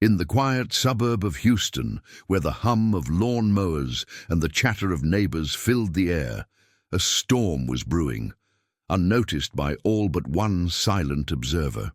In the quiet suburb of Houston, where the hum of lawn mowers and the chatter of neighbors filled the air, a storm was brewing, unnoticed by all but one silent observer.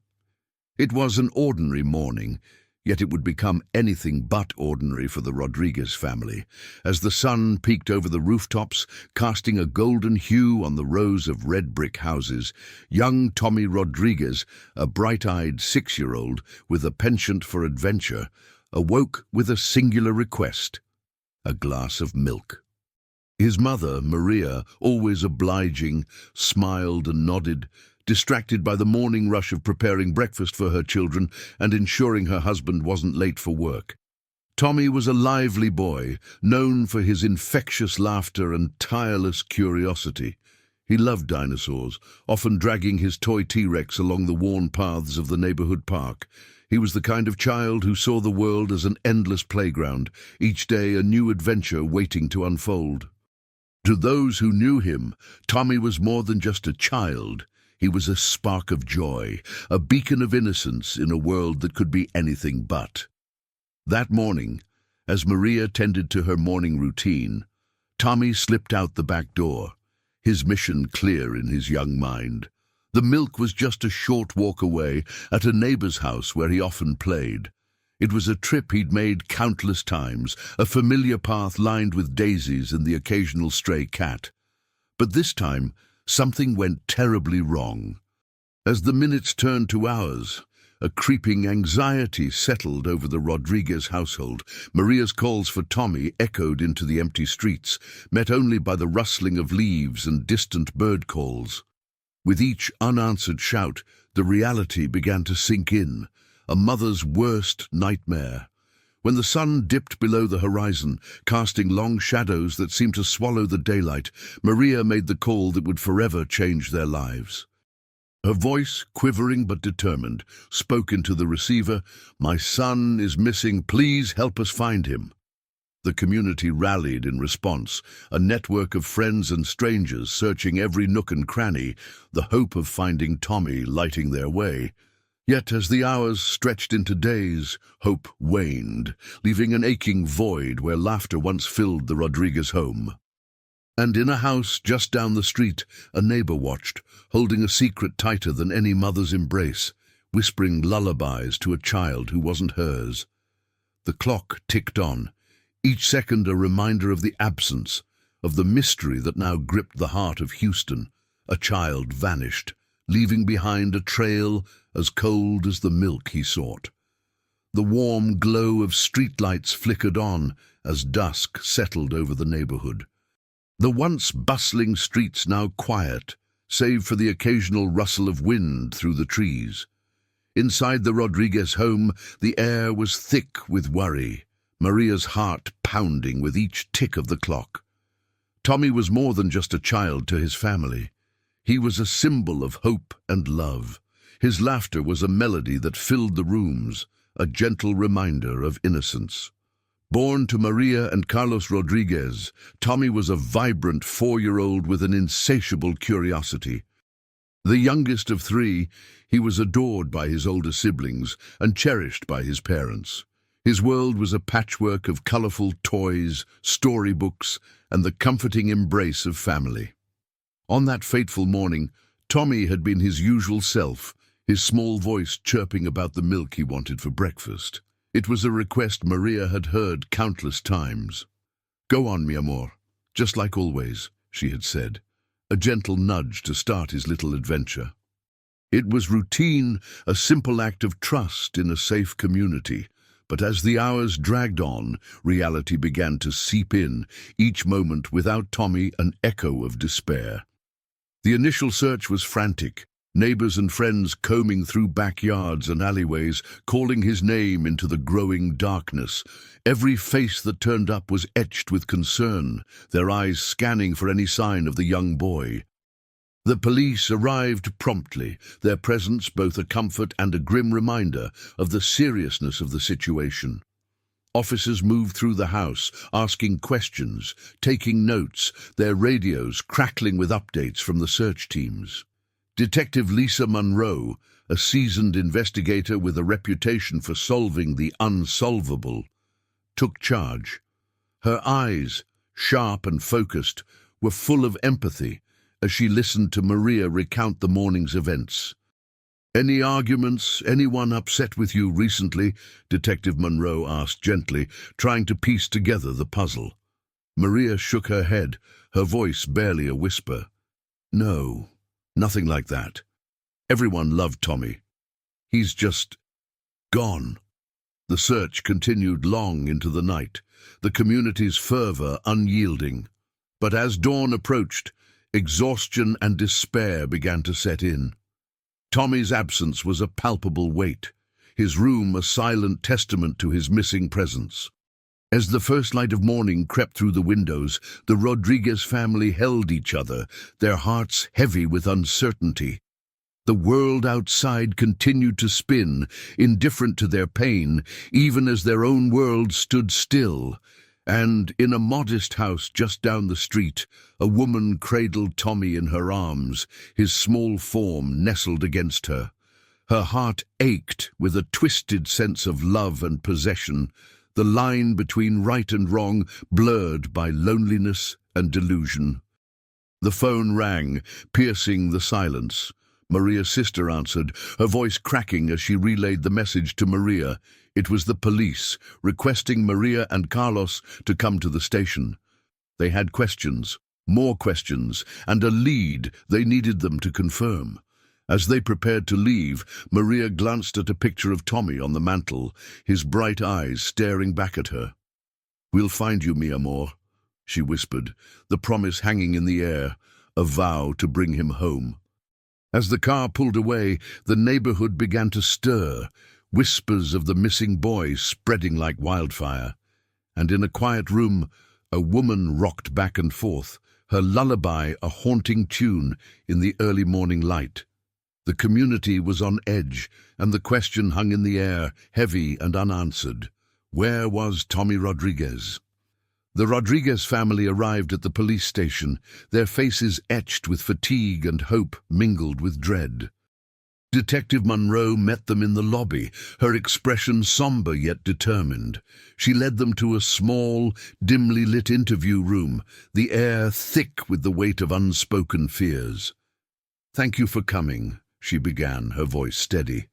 It was an ordinary morning, yet it would become anything but ordinary for the Rodriguez family, as the sun peeked over the rooftops, casting a golden hue on the rows of red brick houses. Young Tommy Rodriguez, a bright-eyed 6-year-old with a penchant for adventure, awoke with a singular request: a glass of milk. His mother, Maria, always obliging, smiled and nodded, distracted by the morning rush of preparing breakfast for her children and ensuring her husband wasn't late for work. Tommy was a lively boy, known for his infectious laughter and tireless curiosity. He loved dinosaurs, often dragging his toy T-Rex along the worn paths of the neighborhood park. He was the kind of child who saw the world as an endless playground, each day a new adventure waiting to unfold. To those who knew him, Tommy was more than just a child. He was a spark of joy, a beacon of innocence in a world that could be anything but. That morning, as Maria tended to her morning routine, Tommy slipped out the back door, his mission clear in his young mind. The milk was just a short walk away, at a neighbor's house where he often played. It was a trip he'd made countless times, a familiar path lined with daisies and the occasional stray cat. But this time, something went terribly wrong. As the minutes turned to hours, a creeping anxiety settled over the Rodriguez household. Maria's calls for Tommy echoed into the empty streets, met only by the rustling of leaves and distant bird calls. With each unanswered shout, the reality began to sink in, a mother's worst nightmare. When the sun dipped below the horizon, casting long shadows that seemed to swallow the daylight, Maria made the call that would forever change their lives. Her voice, quivering but determined, spoke into the receiver. "My son is missing. Please help us find him." The community rallied in response, a network of friends and strangers searching every nook and cranny, the hope of finding Tommy lighting their way. Yet as the hours stretched into days, hope waned, leaving an aching void where laughter once filled the Rodriguez home. And in a house just down the street, a neighbor watched, holding a secret tighter than any mother's embrace, whispering lullabies to a child who wasn't hers. The clock ticked on, each second a reminder of the absence, of the mystery that now gripped the heart of Houston. A child vanished, leaving behind a trail as cold as the milk he sought. The warm glow of streetlights flickered on as dusk settled over the neighborhood. The once bustling streets now quiet, save for the occasional rustle of wind through the trees. Inside the Rodriguez home, the air was thick with worry, Maria's heart pounding with each tick of the clock. Tommy was more than just a child to his family. He was a symbol of hope and love. His laughter was a melody that filled the rooms, a gentle reminder of innocence. Born to Maria and Carlos Rodriguez, Tommy was a vibrant 4-year-old with an insatiable curiosity. The youngest of 3, he was adored by his older siblings and cherished by his parents. His world was a patchwork of colorful toys, storybooks, and the comforting embrace of family. On that fateful morning, Tommy had been his usual self, his small voice chirping about the milk he wanted for breakfast. It was a request Maria had heard countless times. "Go on, mi amor, just like always," she had said, a gentle nudge to start his little adventure. It was routine, a simple act of trust in a safe community. But as the hours dragged on, reality began to seep in, each moment without Tommy an echo of despair. The initial search was frantic, neighbors and friends combing through backyards and alleyways, calling his name into the growing darkness. Every face that turned up was etched with concern, their eyes scanning for any sign of the young boy. The police arrived promptly, their presence both a comfort and a grim reminder of the seriousness of the situation. Officers moved through the house, asking questions, taking notes, their radios crackling with updates from the search teams. Detective Lisa Monroe, a seasoned investigator with a reputation for solving the unsolvable, took charge. Her eyes, sharp and focused, were full of empathy as she listened to Maria recount the morning's events. "Any arguments, anyone upset with you recently?" Detective Monroe asked gently, trying to piece together the puzzle. Maria shook her head, her voice barely a whisper. "No, nothing like that. Everyone loved Tommy. He's just gone." The search continued long into the night, the community's fervor unyielding. But as dawn approached, exhaustion and despair began to set in. Tommy's absence was a palpable weight, his room a silent testament to his missing presence. As the first light of morning crept through the windows, the Rodriguez family held each other, their hearts heavy with uncertainty. The world outside continued to spin, indifferent to their pain, even as their own world stood still. And in a modest house just down the street, a woman cradled Tommy in her arms, his small form nestled against her. Her heart ached with a twisted sense of love and possession, the line between right and wrong blurred by loneliness and delusion. The phone rang, piercing the silence. Maria's sister answered, her voice cracking as she relayed the message to Maria. It was the police, requesting Maria and Carlos to come to the station. They had questions, more questions, and a lead they needed them to confirm. As they prepared to leave, Maria glanced at a picture of Tommy on the mantel, his bright eyes staring back at her. "We'll find you, mi amor," she whispered, the promise hanging in the air, a vow to bring him home. As the car pulled away, the neighborhood began to stir, whispers of the missing boy spreading like wildfire. And in a quiet room, a woman rocked back and forth, her lullaby a haunting tune in the early morning light. The community was on edge, and the question hung in the air, heavy and unanswered. Where was Tommy Rodriguez? The Rodriguez family arrived at the police station, their faces etched with fatigue and hope mingled with dread. Detective Monroe met them in the lobby, her expression somber yet determined. She led them to a small, dimly lit interview room, the air thick with the weight of unspoken fears. "Thank you for coming," she began, her voice steady.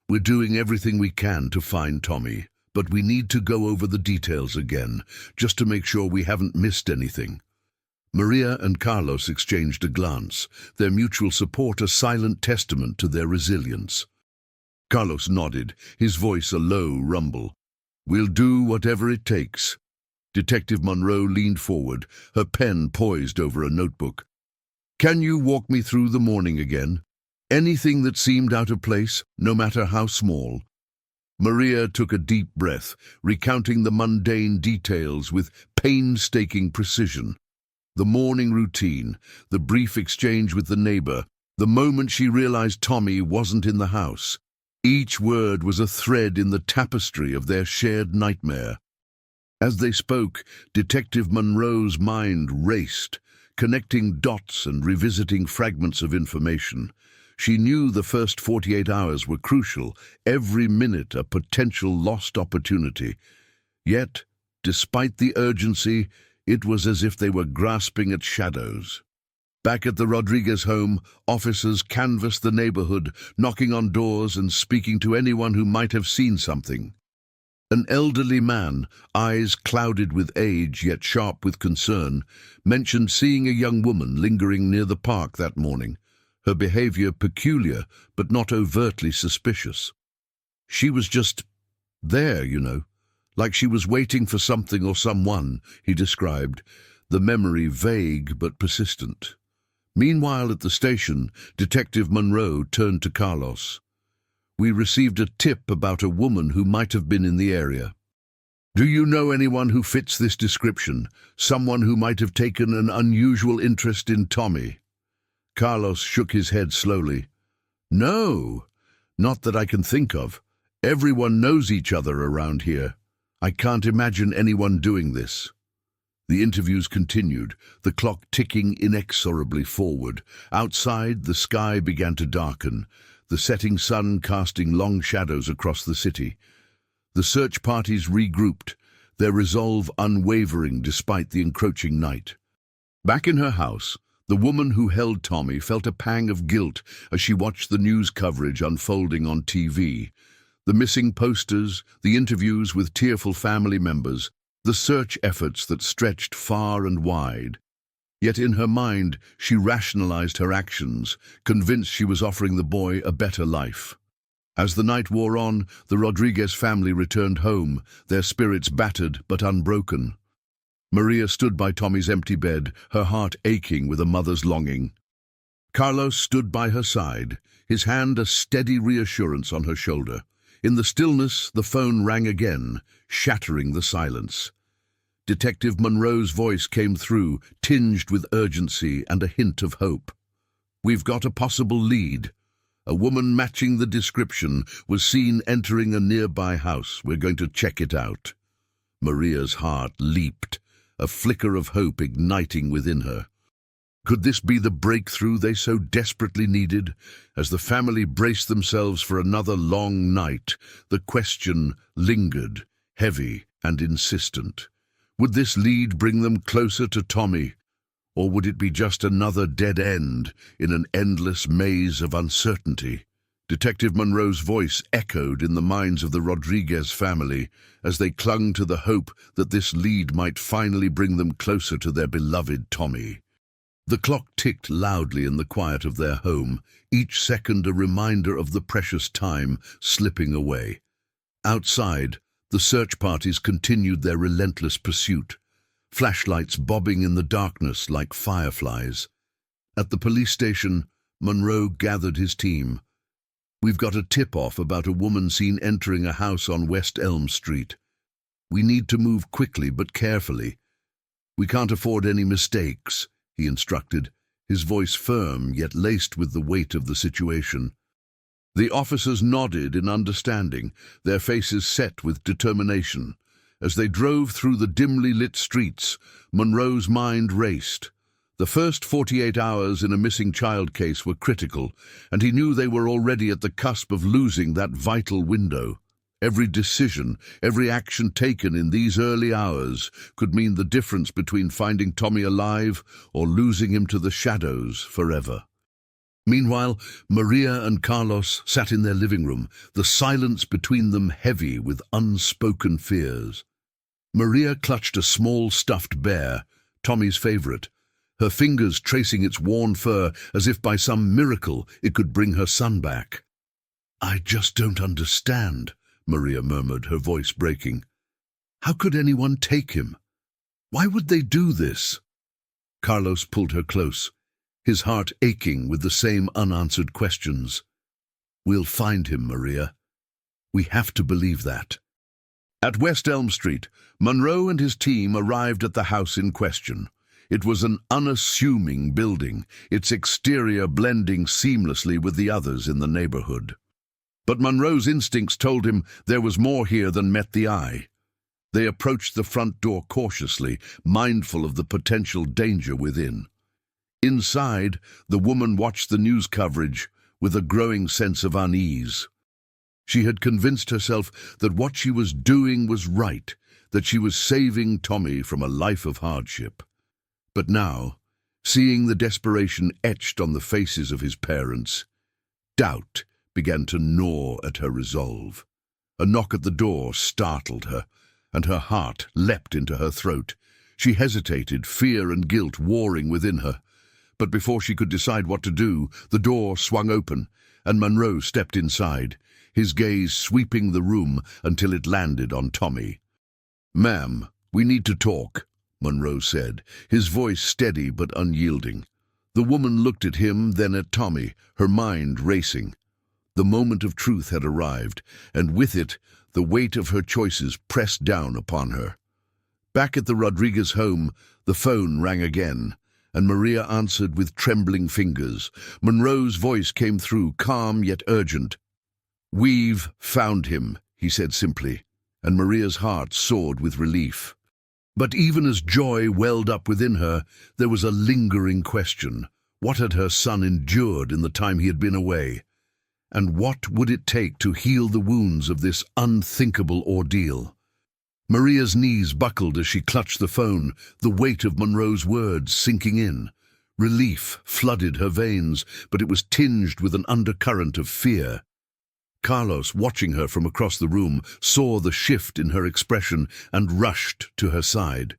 "We're doing everything we can to find Tommy, but we need to go over the details again, just to make sure we haven't missed anything." Maria and Carlos exchanged a glance, their mutual support a silent testament to their resilience. Carlos nodded, his voice a low rumble. "We'll do whatever it takes." Detective Monroe leaned forward, her pen poised over a notebook. "Can you walk me through the morning again? Anything that seemed out of place, no matter how small?" Maria took a deep breath, recounting the mundane details with painstaking precision. The morning routine, the brief exchange with the neighbor, the moment she realized Tommy wasn't in the house. Each word was a thread in the tapestry of their shared nightmare. As they spoke, Detective Monroe's mind raced, connecting dots and revisiting fragments of information. She knew the first 48 hours were crucial, every minute a potential lost opportunity. Yet, despite the urgency, it was as if they were grasping at shadows. Back at the Rodriguez home, officers canvassed the neighborhood, knocking on doors and speaking to anyone who might have seen something. An elderly man, eyes clouded with age yet sharp with concern, mentioned seeing a young woman lingering near the park that morning, her behavior peculiar but not overtly suspicious. "She was just there, like she was waiting for something or someone," he described, the memory vague but persistent. Meanwhile at the station, Detective Monroe turned to Carlos. "We received a tip about a woman who might have been in the area. Do you know anyone who fits this description? Someone who might have taken an unusual interest in Tommy?" Carlos shook his head slowly. "No, not that I can think of. Everyone knows each other around here. I can't imagine anyone doing this." The interviews continued, the clock ticking inexorably forward. Outside, the sky began to darken. the setting sun casting long shadows across the city. The search parties regrouped, their resolve unwavering despite the encroaching night. Back in her house, the woman who held Tommy felt a pang of guilt as she watched the news coverage unfolding on TV. The missing posters, the interviews with tearful family members, the search efforts that stretched far and wide. Yet in her mind, she rationalized her actions, convinced she was offering the boy a better life. As the night wore on, the Rodriguez family returned home, their spirits battered but unbroken. Maria stood by Tommy's empty bed, her heart aching with a mother's longing. Carlos stood by her side, his hand a steady reassurance on her shoulder. In the stillness, the phone rang again, shattering the silence. Detective Monroe's voice came through, tinged with urgency and a hint of hope. "We've got a possible lead. A woman matching the description was seen entering a nearby house. We're going to check it out." Maria's heart leaped, a flicker of hope igniting within her. Could this be the breakthrough they so desperately needed? As the family braced themselves for another long night, the question lingered, heavy and insistent. Would this lead bring them closer to Tommy? Or would it be just another dead end in an endless maze of uncertainty? Detective Monroe's voice echoed in the minds of the Rodriguez family as they clung to the hope that this lead might finally bring them closer to their beloved Tommy. The clock ticked loudly in the quiet of their home, each second a reminder of the precious time slipping away. Outside, the search parties continued their relentless pursuit, flashlights bobbing in the darkness like fireflies. At the police station, Monroe gathered his team. "We've got a tip-off about a woman seen entering a house on West Elm Street. We need to move quickly but carefully. We can't afford any mistakes," he instructed, his voice firm yet laced with the weight of the situation. The officers nodded in understanding, their faces set with determination. As they drove through the dimly lit streets, Monroe's mind raced. The first 48 hours in a missing child case were critical, and he knew they were already at the cusp of losing that vital window. Every decision, every action taken in these early hours could mean the difference between finding Tommy alive or losing him to the shadows forever. Meanwhile, Maria and Carlos sat in their living room, the silence between them heavy with unspoken fears. Maria clutched a small stuffed bear, Tommy's favorite, her fingers tracing its worn fur as if by some miracle it could bring her son back. "I just don't understand," Maria murmured, her voice breaking. "How could anyone take him? Why would they do this?" Carlos pulled her close, his heart aching with the same unanswered questions. "We'll find him, Maria. We have to believe that." At West Elm Street, Monroe and his team arrived at the house in question. It was an unassuming building, its exterior blending seamlessly with the others in the neighborhood. But Monroe's instincts told him there was more here than met the eye. They approached the front door cautiously, mindful of the potential danger within. Inside, the woman watched the news coverage with a growing sense of unease. She had convinced herself that what she was doing was right, that she was saving Tommy from a life of hardship. But now, seeing the desperation etched on the faces of his parents, doubt began to gnaw at her resolve. A knock at the door startled her, and her heart leapt into her throat. She hesitated, fear and guilt warring within her. But before she could decide what to do, the door swung open, and Monroe stepped inside, his gaze sweeping the room until it landed on Tommy. "Ma'am, we need to talk," Monroe said, his voice steady but unyielding. The woman looked at him, then at Tommy, her mind racing. The moment of truth had arrived, and with it, the weight of her choices pressed down upon her. Back at the Rodriguez home, the phone rang again, and Maria answered with trembling fingers. Monroe's voice came through, calm yet urgent. "We've found him," he said simply, and Maria's heart soared with relief. But even as joy welled up within her, there was a lingering question. What had her son endured in the time he had been away? And what would it take to heal the wounds of this unthinkable ordeal? Maria's knees buckled as she clutched the phone, the weight of Monroe's words sinking in. Relief flooded her veins, but it was tinged with an undercurrent of fear. Carlos, watching her from across the room, saw the shift in her expression and rushed to her side.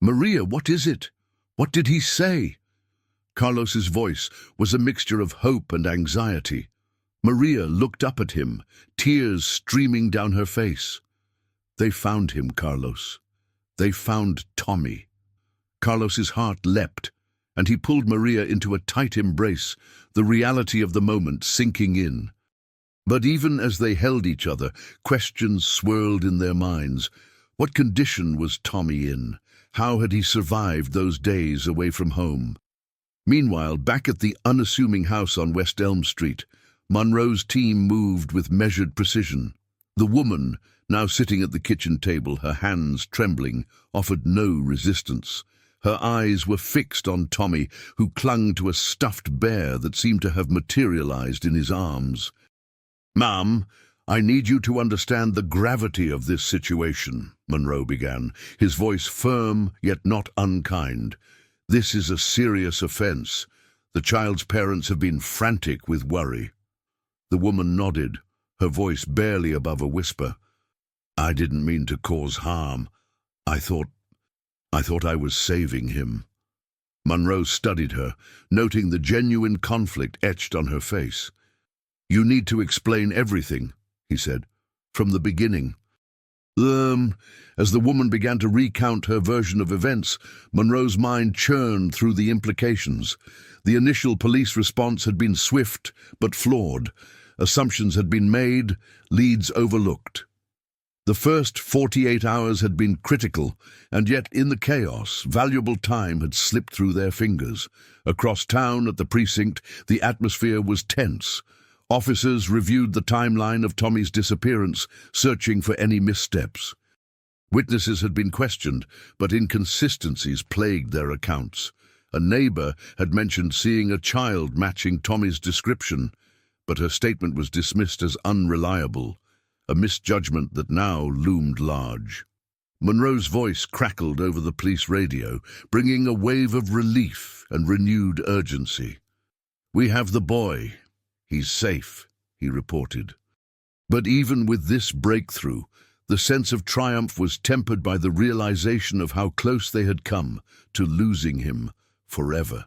"Maria, what is it? What did he say?" Carlos's voice was a mixture of hope and anxiety. Maria looked up at him, tears streaming down her face. "They found him, Carlos. They found Tommy." Carlos's heart leapt, and he pulled Maria into a tight embrace, the reality of the moment sinking in. But even as they held each other, questions swirled in their minds. What condition was Tommy in? How had he survived those days away from home? Meanwhile, back at the unassuming house on West Elm Street, Monroe's team moved with measured precision. The woman, now sitting at the kitchen table, her hands trembling, offered no resistance. Her eyes were fixed on Tommy, who clung to a stuffed bear that seemed to have materialized in his arms. "Ma'am, I need you to understand the gravity of this situation," Monroe began, his voice firm yet not unkind. "This is a serious offense. The child's parents have been frantic with worry." The woman nodded, her voice barely above a whisper. "I didn't mean to cause harm. I thought I was saving him." Monroe studied her, noting the genuine conflict etched on her face. "You need to explain everything," he said, "from the beginning." As the woman began to recount her version of events, Monroe's mind churned through the implications. The initial police response had been swift but flawed. Assumptions had been made, leads overlooked. The first 48 hours had been critical, and yet in the chaos, valuable time had slipped through their fingers. Across town at the precinct, the atmosphere was tense. Officers reviewed the timeline of Tommy's disappearance, searching for any missteps. Witnesses had been questioned, but inconsistencies plagued their accounts. A neighbor had mentioned seeing a child matching Tommy's description, but her statement was dismissed as unreliable, a misjudgment that now loomed large. Monroe's voice crackled over the police radio, bringing a wave of relief and renewed urgency. "We have the boy. He's safe," he reported. But even with this breakthrough, the sense of triumph was tempered by the realization of how close they had come to losing him forever.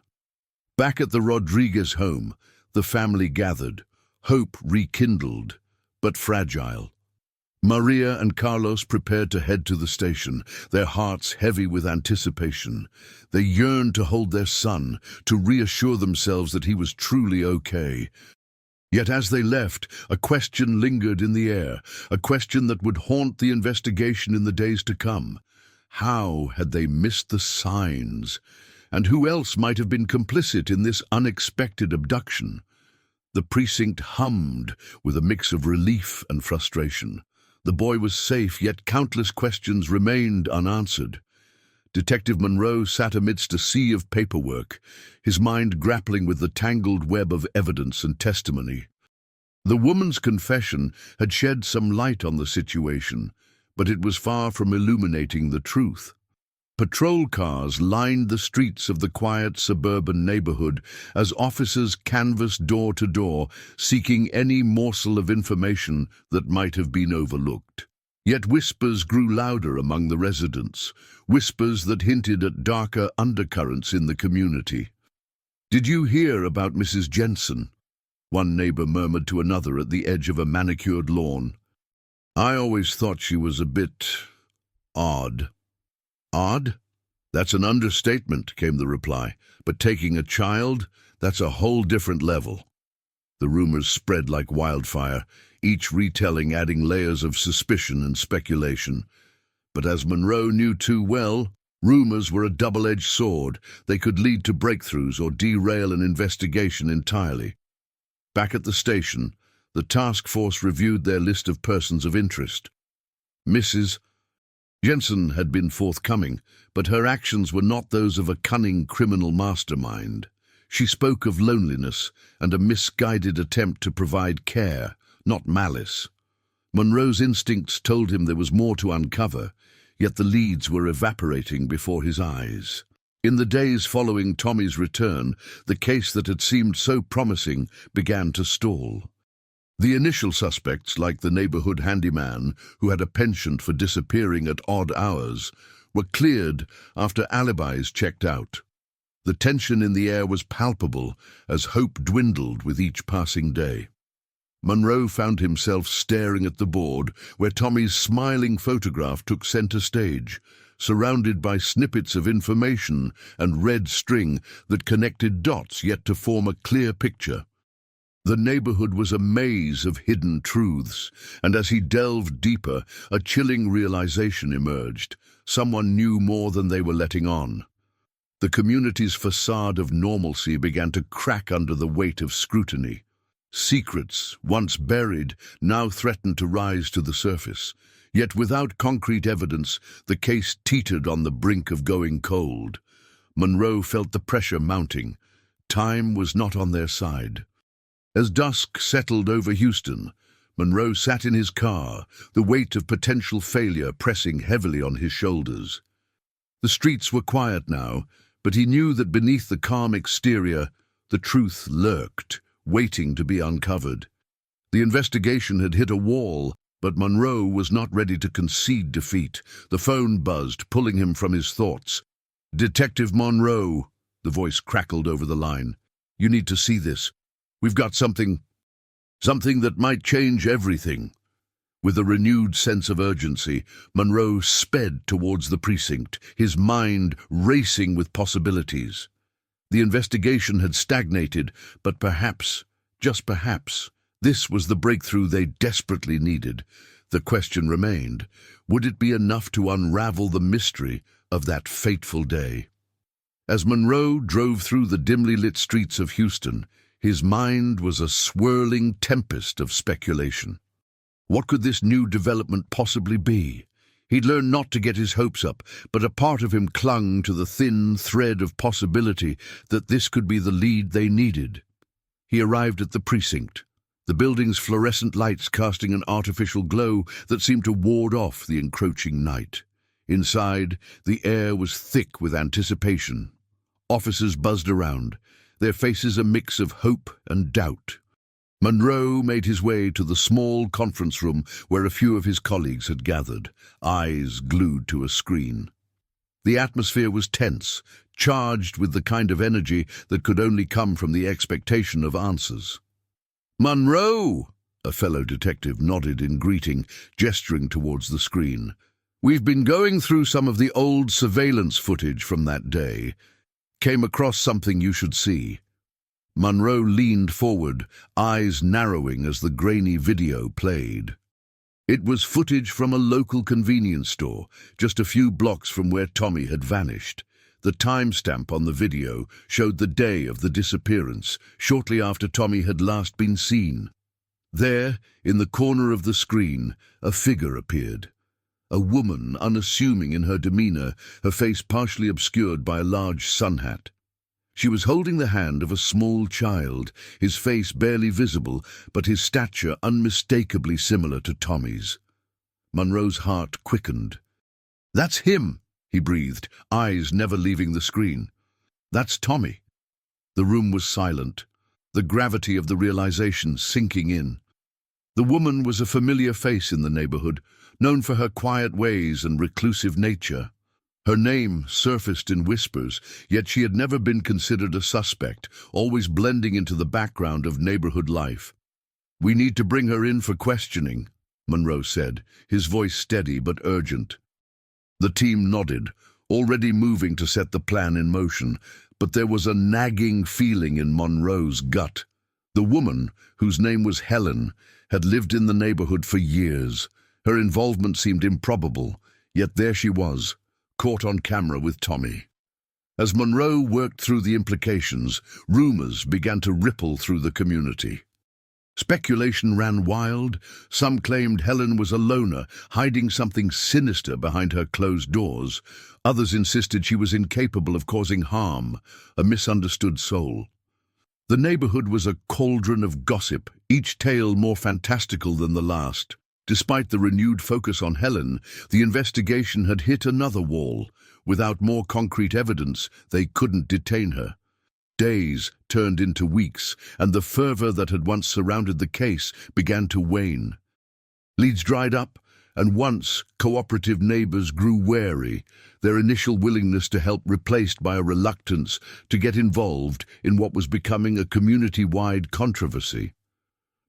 Back at the Rodriguez home, the family gathered, hope rekindled, but fragile. Maria and Carlos prepared to head to the station, their hearts heavy with anticipation. They yearned to hold their son, to reassure themselves that he was truly okay. Yet as they left, a question lingered in the air, a question that would haunt the investigation in the days to come. How had they missed the signs? And who else might have been complicit in this unexpected abduction? The precinct hummed with a mix of relief and frustration. The boy was safe, yet countless questions remained unanswered. Detective Monroe sat amidst a sea of paperwork, his mind grappling with the tangled web of evidence and testimony. The woman's confession had shed some light on the situation, but it was far from illuminating the truth. Patrol cars lined the streets of the quiet suburban neighborhood as officers canvassed door to door, seeking any morsel of information that might have been overlooked. Yet whispers grew louder among the residents, whispers that hinted at darker undercurrents in the community. "Did you hear about Mrs. Jensen?" one neighbor murmured to another at the edge of a manicured lawn. "I always thought she was a bit odd." "Odd? That's an understatement," came the reply. "But taking a child, that's a whole different level." The rumors spread like wildfire, each retelling adding layers of suspicion and speculation. But as Monroe knew too well, rumors were a double-edged sword. They could lead to breakthroughs or derail an investigation entirely. Back at the station, the task force reviewed their list of persons of interest. Mrs. Jensen had been forthcoming, but her actions were not those of a cunning criminal mastermind. She spoke of loneliness and a misguided attempt to provide care, not malice. Monroe's instincts told him there was more to uncover, yet the leads were evaporating before his eyes. In the days following Tommy's return, the case that had seemed so promising began to stall. The initial suspects, like the neighborhood handyman who had a penchant for disappearing at odd hours, were cleared after alibis checked out. The tension in the air was palpable as hope dwindled with each passing day. Monroe found himself staring at the board where Tommy's smiling photograph took center stage, surrounded by snippets of information and red string that connected dots yet to form a clear picture. The neighborhood was a maze of hidden truths, and as he delved deeper, a chilling realization emerged. Someone knew more than they were letting on. The community's facade of normalcy began to crack under the weight of scrutiny. Secrets, once buried, now threatened to rise to the surface. Yet without concrete evidence, the case teetered on the brink of going cold. Monroe felt the pressure mounting. Time was not on their side. As dusk settled over Houston, Monroe sat in his car, the weight of potential failure pressing heavily on his shoulders. The streets were quiet now, but he knew that beneath the calm exterior, the truth lurked, waiting to be uncovered. The investigation had hit a wall, but Monroe was not ready to concede defeat. The phone buzzed, pulling him from his thoughts. "Detective Monroe," the voice crackled over the line. "You need to see this. We've got something that might change everything." With a renewed sense of urgency, Monroe sped towards the precinct, his mind racing with possibilities. The investigation had stagnated, but perhaps, just perhaps, this was the breakthrough they desperately needed. The question remained, would it be enough to unravel the mystery of that fateful day? As Monroe drove through the dimly lit streets of Houston, his mind was a swirling tempest of speculation. What could this new development possibly be? He'd learned not to get his hopes up, but a part of him clung to the thin thread of possibility that this could be the lead they needed. He arrived at the precinct, the building's fluorescent lights casting an artificial glow that seemed to ward off the encroaching night. Inside, the air was thick with anticipation. Officers buzzed around, their faces a mix of hope and doubt. Monroe made his way to the small conference room where a few of his colleagues had gathered, eyes glued to a screen. The atmosphere was tense, charged with the kind of energy that could only come from the expectation of answers. "Monroe!" a fellow detective nodded in greeting, gesturing towards the screen. "We've been going through some of the old surveillance footage from that day. Came across something you should see." Monroe leaned forward, eyes narrowing as the grainy video played. It was footage from a local convenience store, just a few blocks from where Tommy had vanished. The timestamp on the video showed the day of the disappearance, shortly after Tommy had last been seen. There, in the corner of the screen, a figure appeared. A woman, unassuming in her demeanor, her face partially obscured by a large sun hat. She was holding the hand of a small child, his face barely visible, but his stature unmistakably similar to Tommy's. Monroe's heart quickened. "That's him," he breathed, eyes never leaving the screen. "That's Tommy." The room was silent, the gravity of the realization sinking in. The woman was a familiar face in the neighborhood, known for her quiet ways and reclusive nature. Her name surfaced in whispers, yet she had never been considered a suspect, always blending into the background of neighborhood life. "We need to bring her in for questioning," Monroe said, his voice steady but urgent. The team nodded, already moving to set the plan in motion, but there was a nagging feeling in Monroe's gut. The woman, whose name was Helen, had lived in the neighborhood for years. Her involvement seemed improbable, yet there she was, caught on camera with Tommy. As Monroe worked through the implications, rumors began to ripple through the community. Speculation ran wild. Some claimed Helen was a loner, hiding something sinister behind her closed doors. Others insisted she was incapable of causing harm, a misunderstood soul. The neighborhood was a cauldron of gossip, each tale more fantastical than the last. Despite the renewed focus on Helen, the investigation had hit another wall. Without more concrete evidence, they couldn't detain her. Days turned into weeks, and the fervor that had once surrounded the case began to wane. Leads dried up, and once cooperative neighbors grew wary, their initial willingness to help replaced by a reluctance to get involved in what was becoming a community-wide controversy.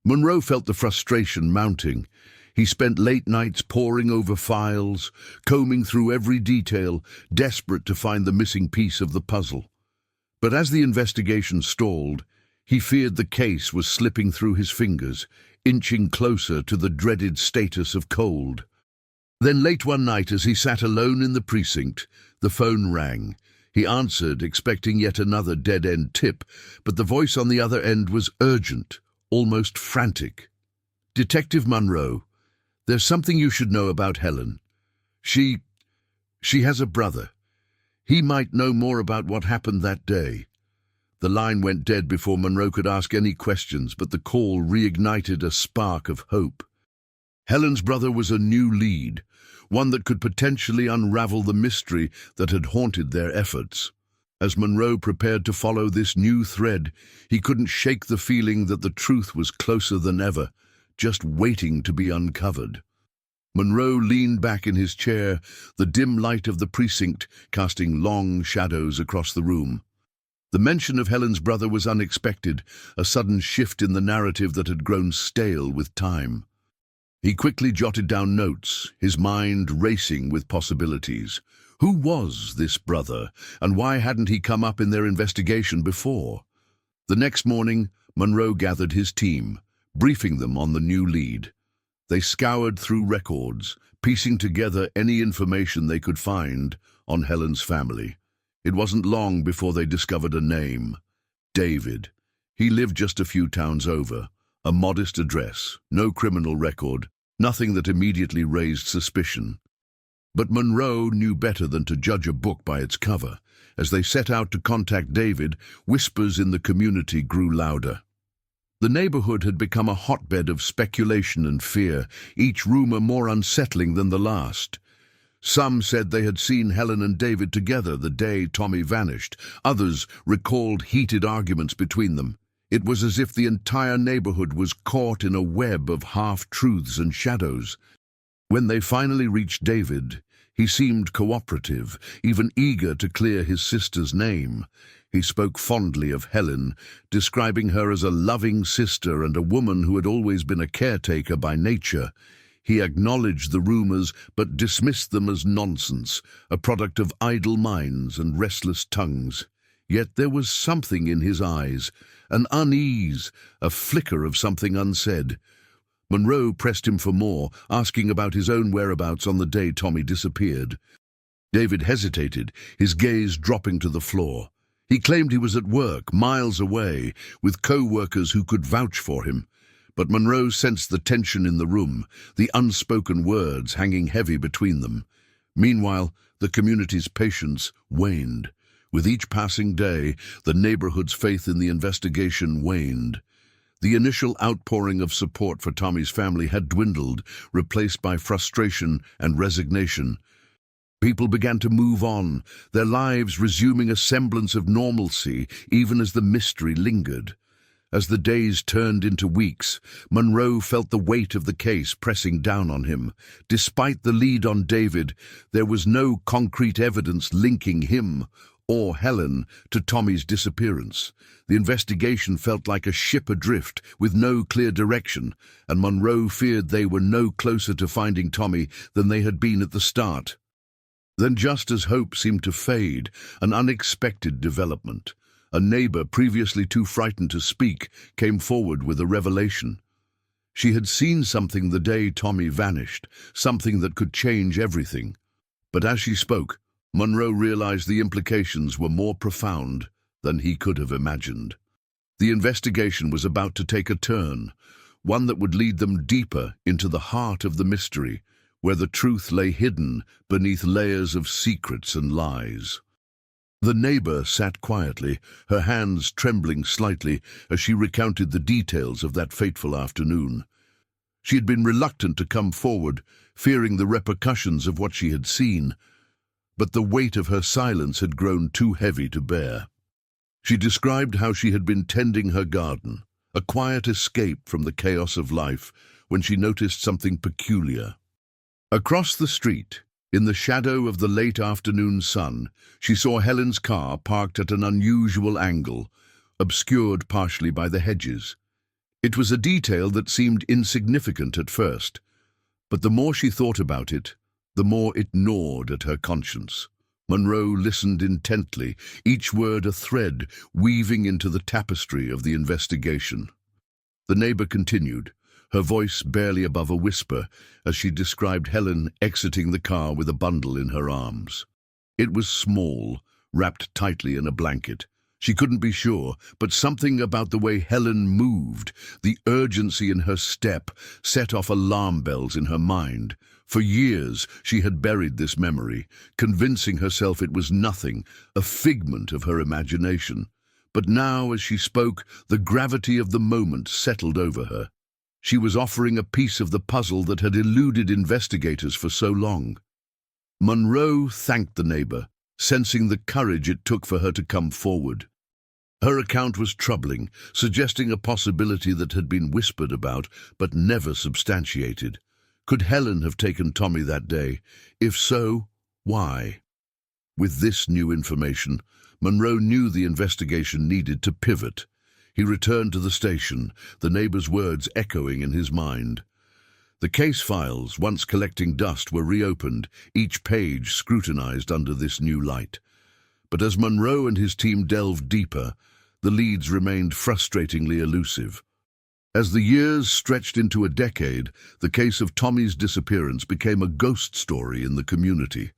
Monroe felt the frustration mounting. He spent late nights poring over files, combing through every detail, desperate to find the missing piece of the puzzle. But as the investigation stalled, he feared the case was slipping through his fingers, inching closer to the dreaded status of cold. Then late one night, as he sat alone in the precinct, the phone rang. He answered, expecting yet another dead-end tip, but the voice on the other end was urgent, almost frantic. "Detective Monroe, there's something you should know about Helen. She has a brother. He might know more about what happened that day." The line went dead before Monroe could ask any questions, but the call reignited a spark of hope. Helen's brother was a new lead, one that could potentially unravel the mystery that had haunted their efforts. As Monroe prepared to follow this new thread, he couldn't shake the feeling that the truth was closer than ever, just waiting to be uncovered. Monroe leaned back in his chair, the dim light of the precinct casting long shadows across the room. The mention of Helen's brother was unexpected, a sudden shift in the narrative that had grown stale with time. He quickly jotted down notes, his mind racing with possibilities. Who was this brother, and why hadn't he come up in their investigation before? The next morning, Monroe gathered his team, briefing them on the new lead. They scoured through records, piecing together any information they could find on Helen's family. It wasn't long before they discovered a name: David. He lived just a few towns over, a modest address, no criminal record, nothing that immediately raised suspicion. But Monroe knew better than to judge a book by its cover. As they set out to contact David, whispers in the community grew louder. The neighborhood had become a hotbed of speculation and fear, each rumor more unsettling than the last. Some said they had seen Helen and David together the day Tommy vanished. Others recalled heated arguments between them. It was as if the entire neighborhood was caught in a web of half-truths and shadows. When they finally reached David, he seemed cooperative, even eager to clear his sister's name. He spoke fondly of Helen, describing her as a loving sister and a woman who had always been a caretaker by nature. He acknowledged the rumors but dismissed them as nonsense, a product of idle minds and restless tongues. Yet there was something in his eyes, an unease, a flicker of something unsaid. Monroe pressed him for more, asking about his own whereabouts on the day Tommy disappeared. David hesitated, his gaze dropping to the floor. He claimed he was at work, miles away, with co-workers who could vouch for him. But Monroe sensed the tension in the room, the unspoken words hanging heavy between them. Meanwhile, the community's patience waned. With each passing day, the neighborhood's faith in the investigation waned. The initial outpouring of support for Tommy's family had dwindled, replaced by frustration and resignation. People began to move on, their lives resuming a semblance of normalcy, even as the mystery lingered. As the days turned into weeks, Monroe felt the weight of the case pressing down on him. Despite the lead on David, there was no concrete evidence linking him or Helen to Tommy's disappearance. The investigation felt like a ship adrift with no clear direction, and Monroe feared they were no closer to finding Tommy than they had been at the start. Then, just as hope seemed to fade, an unexpected development. A neighbor, previously too frightened to speak, came forward with a revelation. She had seen something the day Tommy vanished, something that could change everything. But as she spoke, Monroe realized the implications were more profound than he could have imagined. The investigation was about to take a turn, one that would lead them deeper into the heart of the mystery, where the truth lay hidden beneath layers of secrets and lies. The neighbor sat quietly, her hands trembling slightly as she recounted the details of that fateful afternoon. She had been reluctant to come forward, fearing the repercussions of what she had seen, but the weight of her silence had grown too heavy to bear. She described how she had been tending her garden, a quiet escape from the chaos of life, when she noticed something peculiar. Across the street, in the shadow of the late afternoon sun, she saw Helen's car parked at an unusual angle, obscured partially by the hedges. It was a detail that seemed insignificant at first, but the more she thought about it, the more it gnawed at her conscience. Monroe listened intently, each word a thread weaving into the tapestry of the investigation. The neighbor continued, her voice barely above a whisper, as she described Helen exiting the car with a bundle in her arms. It was small, wrapped tightly in a blanket. She couldn't be sure, but something about the way Helen moved, the urgency in her step, set off alarm bells in her mind. For years she had buried this memory, convincing herself it was nothing, a figment of her imagination. But now, as she spoke, the gravity of the moment settled over her. She was offering a piece of the puzzle that had eluded investigators for so long. Monroe thanked the neighbor, sensing the courage it took for her to come forward. Her account was troubling, suggesting a possibility that had been whispered about but never substantiated. Could Helen have taken Tommy that day? If so, why? With this new information, Monroe knew the investigation needed to pivot. He returned to the station, the neighbor's words echoing in his mind. The case files, once collecting dust, were reopened, each page scrutinized under this new light. But as Monroe and his team delved deeper, the leads remained frustratingly elusive. As the years stretched into a decade, the case of Tommy's disappearance became a ghost story in the community,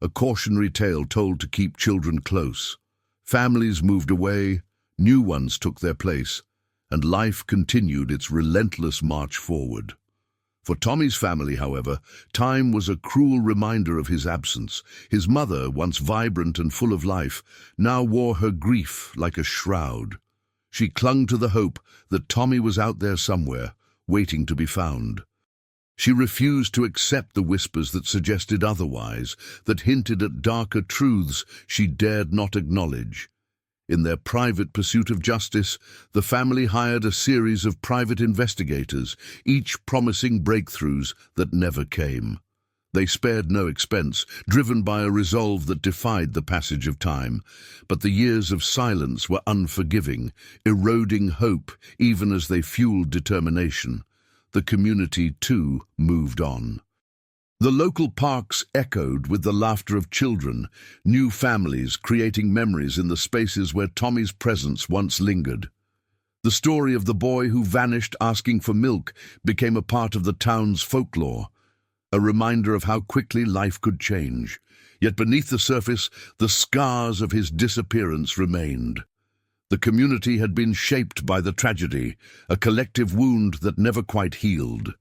a cautionary tale told to keep children close. Families moved away, new ones took their place, and life continued its relentless march forward. For Tommy's family, however, time was a cruel reminder of his absence. His mother, once vibrant and full of life, now wore her grief like a shroud. She clung to the hope that Tommy was out there somewhere, waiting to be found. She refused to accept the whispers that suggested otherwise, that hinted at darker truths she dared not acknowledge. In their private pursuit of justice, the family hired a series of private investigators, each promising breakthroughs that never came. They spared no expense, driven by a resolve that defied the passage of time. But the years of silence were unforgiving, eroding hope even as they fueled determination. The community, too, moved on. The local parks echoed with the laughter of children, new families creating memories in the spaces where Tommy's presence once lingered. The story of the boy who vanished asking for milk became a part of the town's folklore, a reminder of how quickly life could change. Yet beneath the surface, the scars of his disappearance remained. The community had been shaped by the tragedy, a collective wound that never quite healed.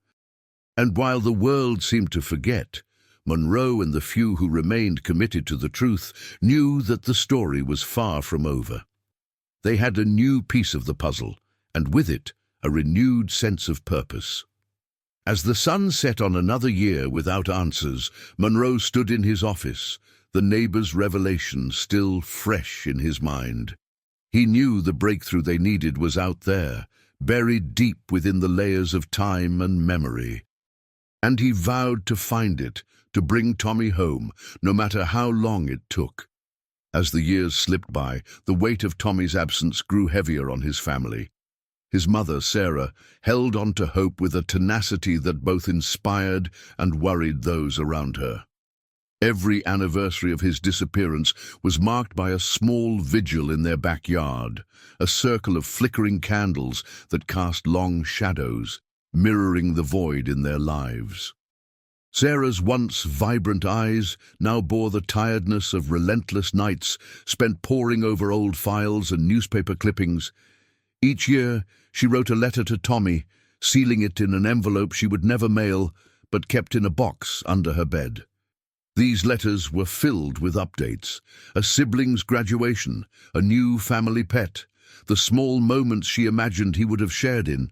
And while the world seemed to forget, Monroe and the few who remained committed to the truth knew that the story was far from over. They had a new piece of the puzzle, and with it, a renewed sense of purpose. As the sun set on another year without answers, Monroe stood in his office, the neighbor's revelation still fresh in his mind. He knew the breakthrough they needed was out there, buried deep within the layers of time and memory. And he vowed to find it, to bring Tommy home, no matter how long it took. As the years slipped by, the weight of Tommy's absence grew heavier on his family. His mother, Sarah, held on to hope with a tenacity that both inspired and worried those around her. Every anniversary of his disappearance was marked by a small vigil in their backyard, a circle of flickering candles that cast long shadows, mirroring the void in their lives. Sarah's once vibrant eyes now bore the tiredness of relentless nights spent poring over old files and newspaper clippings. Each year, she wrote a letter to Tommy, sealing it in an envelope she would never mail, but kept in a box under her bed. These letters were filled with updates: a sibling's graduation, a new family pet, the small moments she imagined he would have shared in.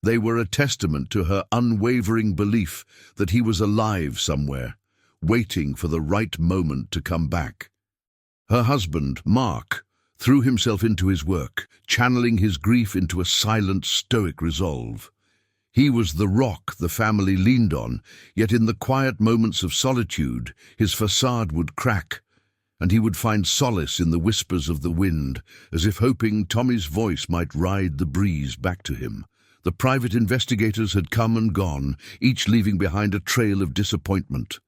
They were a testament to her unwavering belief that he was alive somewhere, waiting for the right moment to come back. Her husband, Mark, threw himself into his work, channeling his grief into a silent, stoic resolve. He was the rock the family leaned on, yet in the quiet moments of solitude, his facade would crack, and he would find solace in the whispers of the wind, as if hoping Tommy's voice might ride the breeze back to him. The private investigators had come and gone, each leaving behind a trail of disappointment.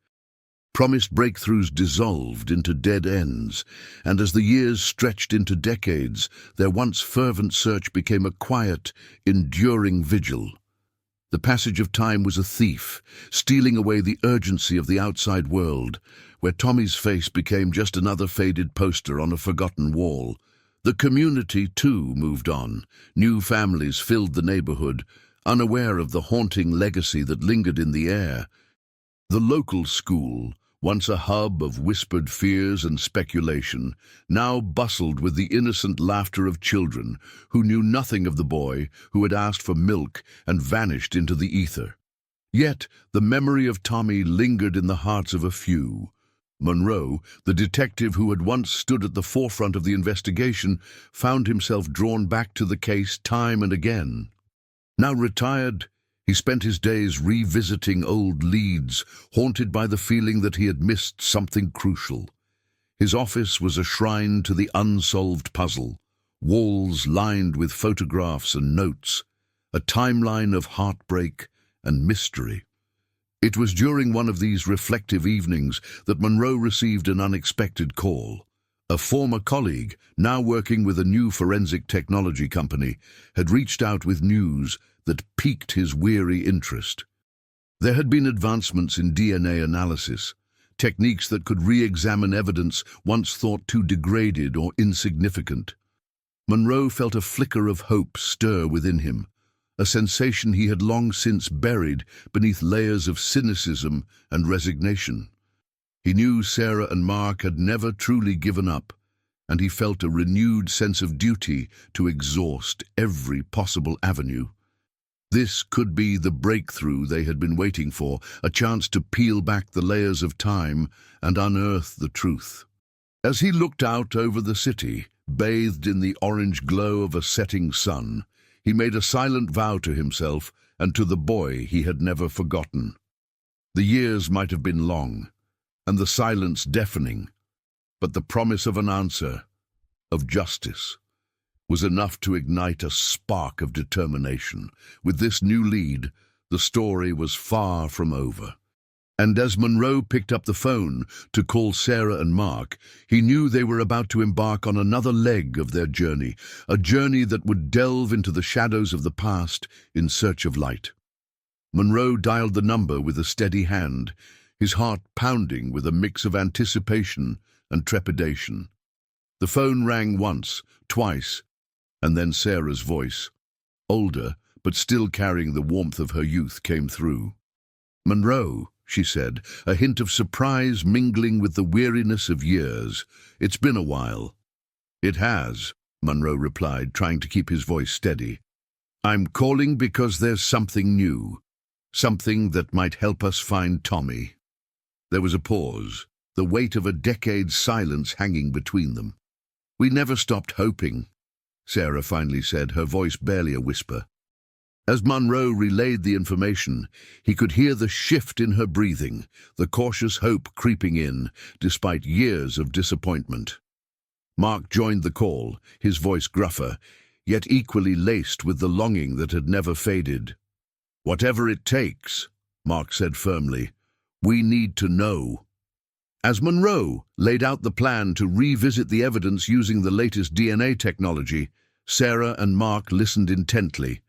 Promised breakthroughs dissolved into dead ends, and as the years stretched into decades, their once fervent search became a quiet, enduring vigil. The passage of time was a thief, stealing away the urgency of the outside world, where Tommy's face became just another faded poster on a forgotten wall. The community, too, moved on. New families filled the neighborhood, unaware of the haunting legacy that lingered in the air. The local school, once a hub of whispered fears and speculation, now bustled with the innocent laughter of children who knew nothing of the boy who had asked for milk and vanished into the ether. Yet the memory of Tommy lingered in the hearts of a few. Monroe, the detective who had once stood at the forefront of the investigation, found himself drawn back to the case time and again. Now retired, he spent his days revisiting old leads, haunted by the feeling that he had missed something crucial. His office was a shrine to the unsolved puzzle, walls lined with photographs and notes, a timeline of heartbreak and mystery. It was during one of these reflective evenings that Monroe received an unexpected call. A former colleague, now working with a new forensic technology company, had reached out with news that piqued his weary interest. There had been advancements in DNA analysis, techniques that could re-examine evidence once thought too degraded or insignificant. Monroe felt a flicker of hope stir within him, a sensation he had long since buried beneath layers of cynicism and resignation. He knew Sarah and Mark had never truly given up, and he felt a renewed sense of duty to exhaust every possible avenue. This could be the breakthrough they had been waiting for, a chance to peel back the layers of time and unearth the truth. As he looked out over the city, bathed in the orange glow of a setting sun, he made a silent vow to himself and to the boy he had never forgotten. The years might have been long, and the silence deafening, but the promise of an answer, of justice, was enough to ignite a spark of determination. With this new lead, the story was far from over. And as Monroe picked up the phone to call Sarah and Mark, he knew they were about to embark on another leg of their journey, a journey that would delve into the shadows of the past in search of light. Monroe dialed the number with a steady hand, his heart pounding with a mix of anticipation and trepidation. The phone rang once, twice, and then Sarah's voice, older but still carrying the warmth of her youth, came through. "Monroe," she said, a hint of surprise mingling with the weariness of years. "It's been a while." "It has," Monroe replied, trying to keep his voice steady. "I'm calling because there's something new, something that might help us find Tommy." There was a pause, the weight of a decade's silence hanging between them. "We never stopped hoping," Sarah finally said, her voice barely a whisper. As Monroe relayed the information, he could hear the shift in her breathing, the cautious hope creeping in, despite years of disappointment. Mark joined the call, his voice gruffer, yet equally laced with the longing that had never faded. "Whatever it takes," Mark said firmly, "we need to know." As Monroe laid out the plan to revisit the evidence using the latest DNA technology, Sarah and Mark listened intently.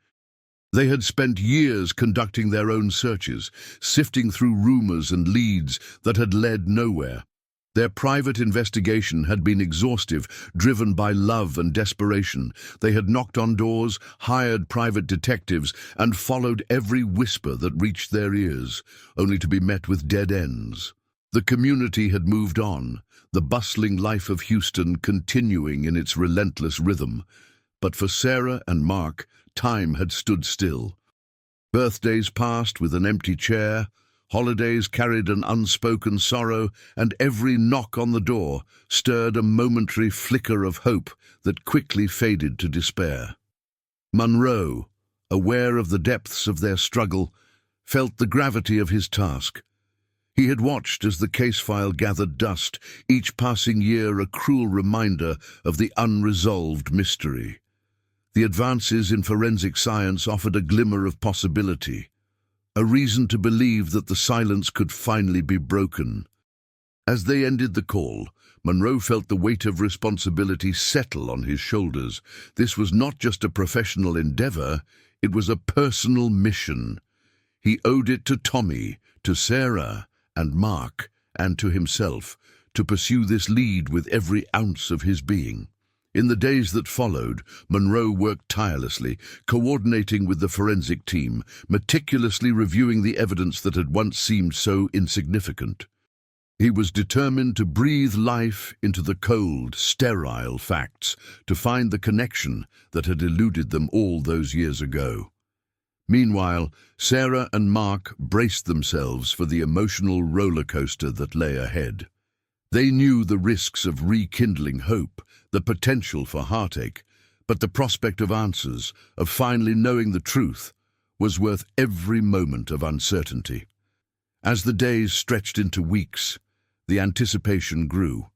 They had spent years conducting their own searches, sifting through rumors and leads that had led nowhere. Their private investigation had been exhaustive, driven by love and desperation. They had knocked on doors, hired private detectives, and followed every whisper that reached their ears, only to be met with dead ends. The community had moved on, the bustling life of Houston continuing in its relentless rhythm. But for Sarah and Mark, time had stood still. Birthdays passed with an empty chair, holidays carried an unspoken sorrow, and every knock on the door stirred a momentary flicker of hope that quickly faded to despair. Monroe, aware of the depths of their struggle, felt the gravity of his task. He had watched as the case file gathered dust, each passing year a cruel reminder of the unresolved mystery. The advances in forensic science offered a glimmer of possibility, a reason to believe that the silence could finally be broken. As they ended the call, Monroe felt the weight of responsibility settle on his shoulders. This was not just a professional endeavor, it was a personal mission. He owed it to Tommy, to Sarah and Mark, and to himself, to pursue this lead with every ounce of his being. In the days that followed, Monroe worked tirelessly, coordinating with the forensic team, meticulously reviewing the evidence that had once seemed so insignificant. He was determined to breathe life into the cold, sterile facts, to find the connection that had eluded them all those years ago. Meanwhile, Sarah and Mark braced themselves for the emotional roller coaster that lay ahead. They knew the risks of rekindling hope, the potential for heartache, but the prospect of answers, of finally knowing the truth, was worth every moment of uncertainty. As the days stretched into weeks, the anticipation grew.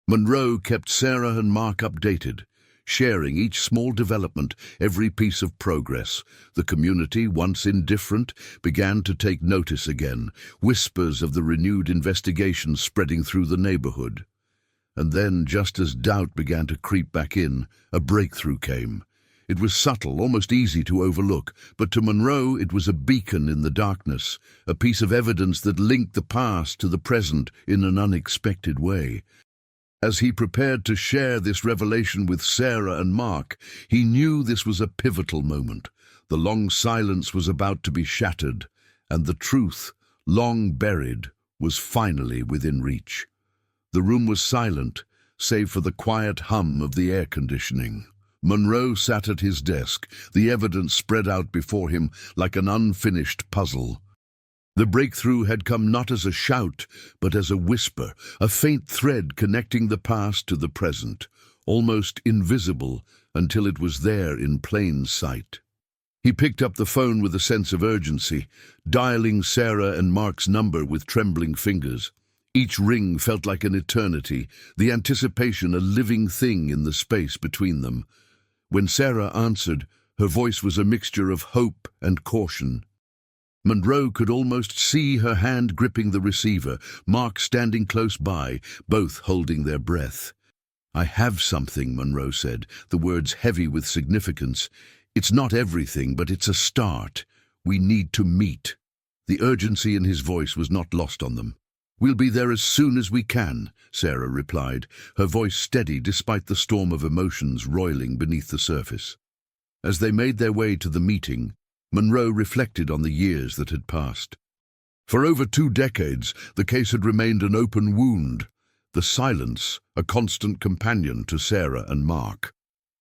Monroe kept Sarah and Mark updated, sharing each small development, every piece of progress. The community, once indifferent, began to take notice again, whispers of the renewed investigation spreading through the neighborhood. And then, just as doubt began to creep back in, a breakthrough came. It was subtle, almost easy to overlook, but to Monroe it was a beacon in the darkness, a piece of evidence that linked the past to the present in an unexpected way. As he prepared to share this revelation with Sarah and Mark, he knew this was a pivotal moment. The long silence was about to be shattered, and the truth, long buried, was finally within reach. The room was silent, save for the quiet hum of the air conditioning. Monroe sat at his desk, the evidence spread out before him like an unfinished puzzle. The breakthrough had come not as a shout, but as a whisper, a faint thread connecting the past to the present, almost invisible until it was there in plain sight. He picked up the phone with a sense of urgency, dialing Sarah and Mark's number with trembling fingers. Each ring felt like an eternity, the anticipation a living thing in the space between them. When Sarah answered, her voice was a mixture of hope and caution. Monroe could almost see her hand gripping the receiver, Mark standing close by, both holding their breath. "I have something," Monroe said, the words heavy with significance. "It's not everything, but it's a start. We need to meet." The urgency in his voice was not lost on them. "We'll be there as soon as we can," Sarah replied, her voice steady despite the storm of emotions roiling beneath the surface. As they made their way to the meeting, Monroe reflected on the years that had passed. For over 2 decades, the case had remained an open wound, the silence a constant companion to Sarah and Mark.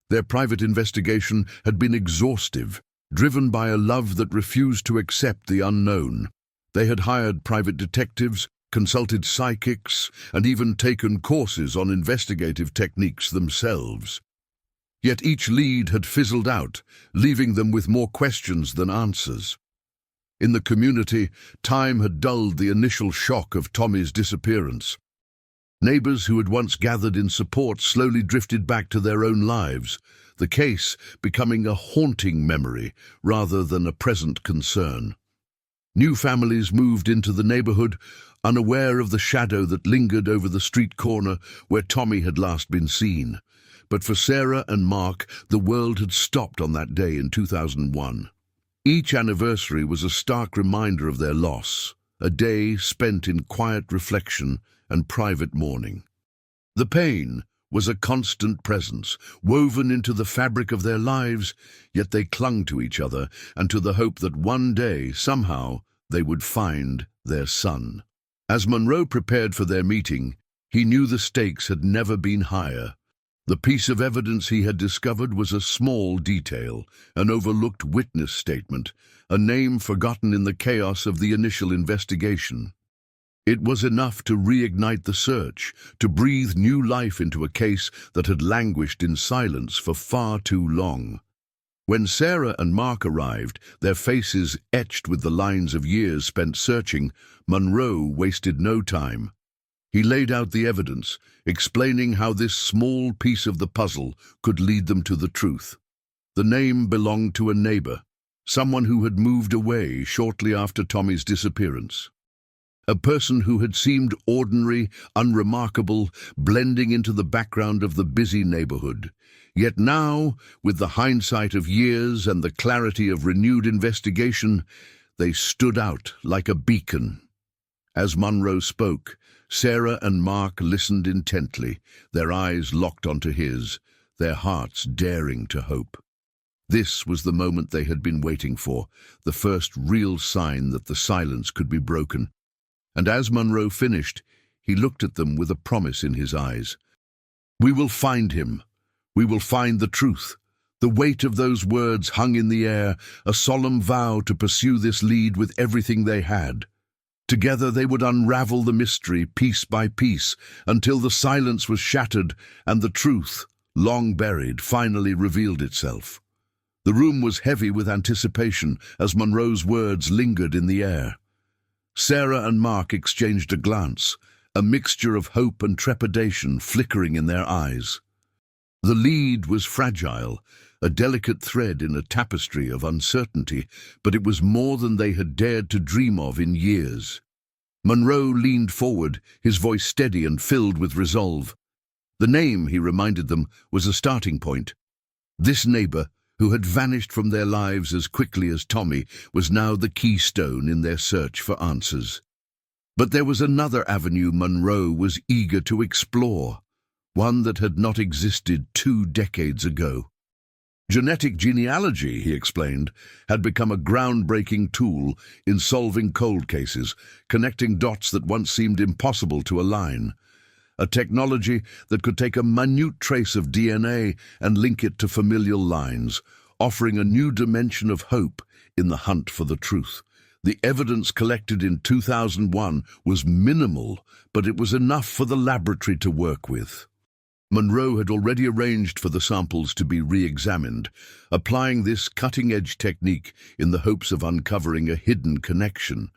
Their private investigation had been exhaustive, driven by a love that refused to accept the unknown. They had hired private detectives, consulted psychics, and even taken courses on investigative techniques themselves. Yet each lead had fizzled out, leaving them with more questions than answers. In the community, time had dulled the initial shock of Tommy's disappearance. Neighbors who had once gathered in support slowly drifted back to their own lives, the case becoming a haunting memory rather than a present concern. New families moved into the neighborhood, unaware of the shadow that lingered over the street corner where Tommy had last been seen. But for Sarah and Mark, the world had stopped on that day in 2001. Each anniversary was a stark reminder of their loss, a day spent in quiet reflection and private mourning. The pain was a constant presence, woven into the fabric of their lives, yet they clung to each other and to the hope that one day, somehow, they would find their son. As Monroe prepared for their meeting, he knew the stakes had never been higher. The piece of evidence he had discovered was a small detail, an overlooked witness statement, a name forgotten in the chaos of the initial investigation. It was enough to reignite the search, to breathe new life into a case that had languished in silence for far too long. When Sarah and Mark arrived, their faces etched with the lines of years spent searching, Monroe wasted no time. He laid out the evidence, explaining how this small piece of the puzzle could lead them to the truth. The name belonged to a neighbor, someone who had moved away shortly after Tommy's disappearance. A person who had seemed ordinary, unremarkable, blending into the background of the busy neighborhood. Yet now, with the hindsight of years and the clarity of renewed investigation, they stood out like a beacon. As Monroe spoke, Sarah and Mark listened intently, their eyes locked onto his, their hearts daring to hope. This was the moment they had been waiting for, the first real sign that the silence could be broken. And as Monroe finished, he looked at them with a promise in his eyes. "We will find him. We will find the truth." The weight of those words hung in the air, a solemn vow to pursue this lead with everything they had. Together they would unravel the mystery piece by piece until the silence was shattered and the truth, long buried, finally revealed itself. The room was heavy with anticipation as Monroe's words lingered in the air. Sarah and Mark exchanged a glance, a mixture of hope and trepidation flickering in their eyes. The lead was fragile, a delicate thread in a tapestry of uncertainty, but it was more than they had dared to dream of in years. Monroe leaned forward, his voice steady and filled with resolve. The name, he reminded them, was a starting point. This neighbor, who had vanished from their lives as quickly as Tommy, was now the keystone in their search for answers. But there was another avenue Monroe was eager to explore, one that had not existed 2 decades ago. Genetic genealogy, he explained, had become a groundbreaking tool in solving cold cases, connecting dots that once seemed impossible to align. A technology that could take a minute trace of DNA and link it to familial lines, offering a new dimension of hope in the hunt for the truth. The evidence collected in 2001 was minimal, but it was enough for the laboratory to work with. Monroe had already arranged for the samples to be re-examined, applying this cutting-edge technique in the hopes of uncovering a hidden connection.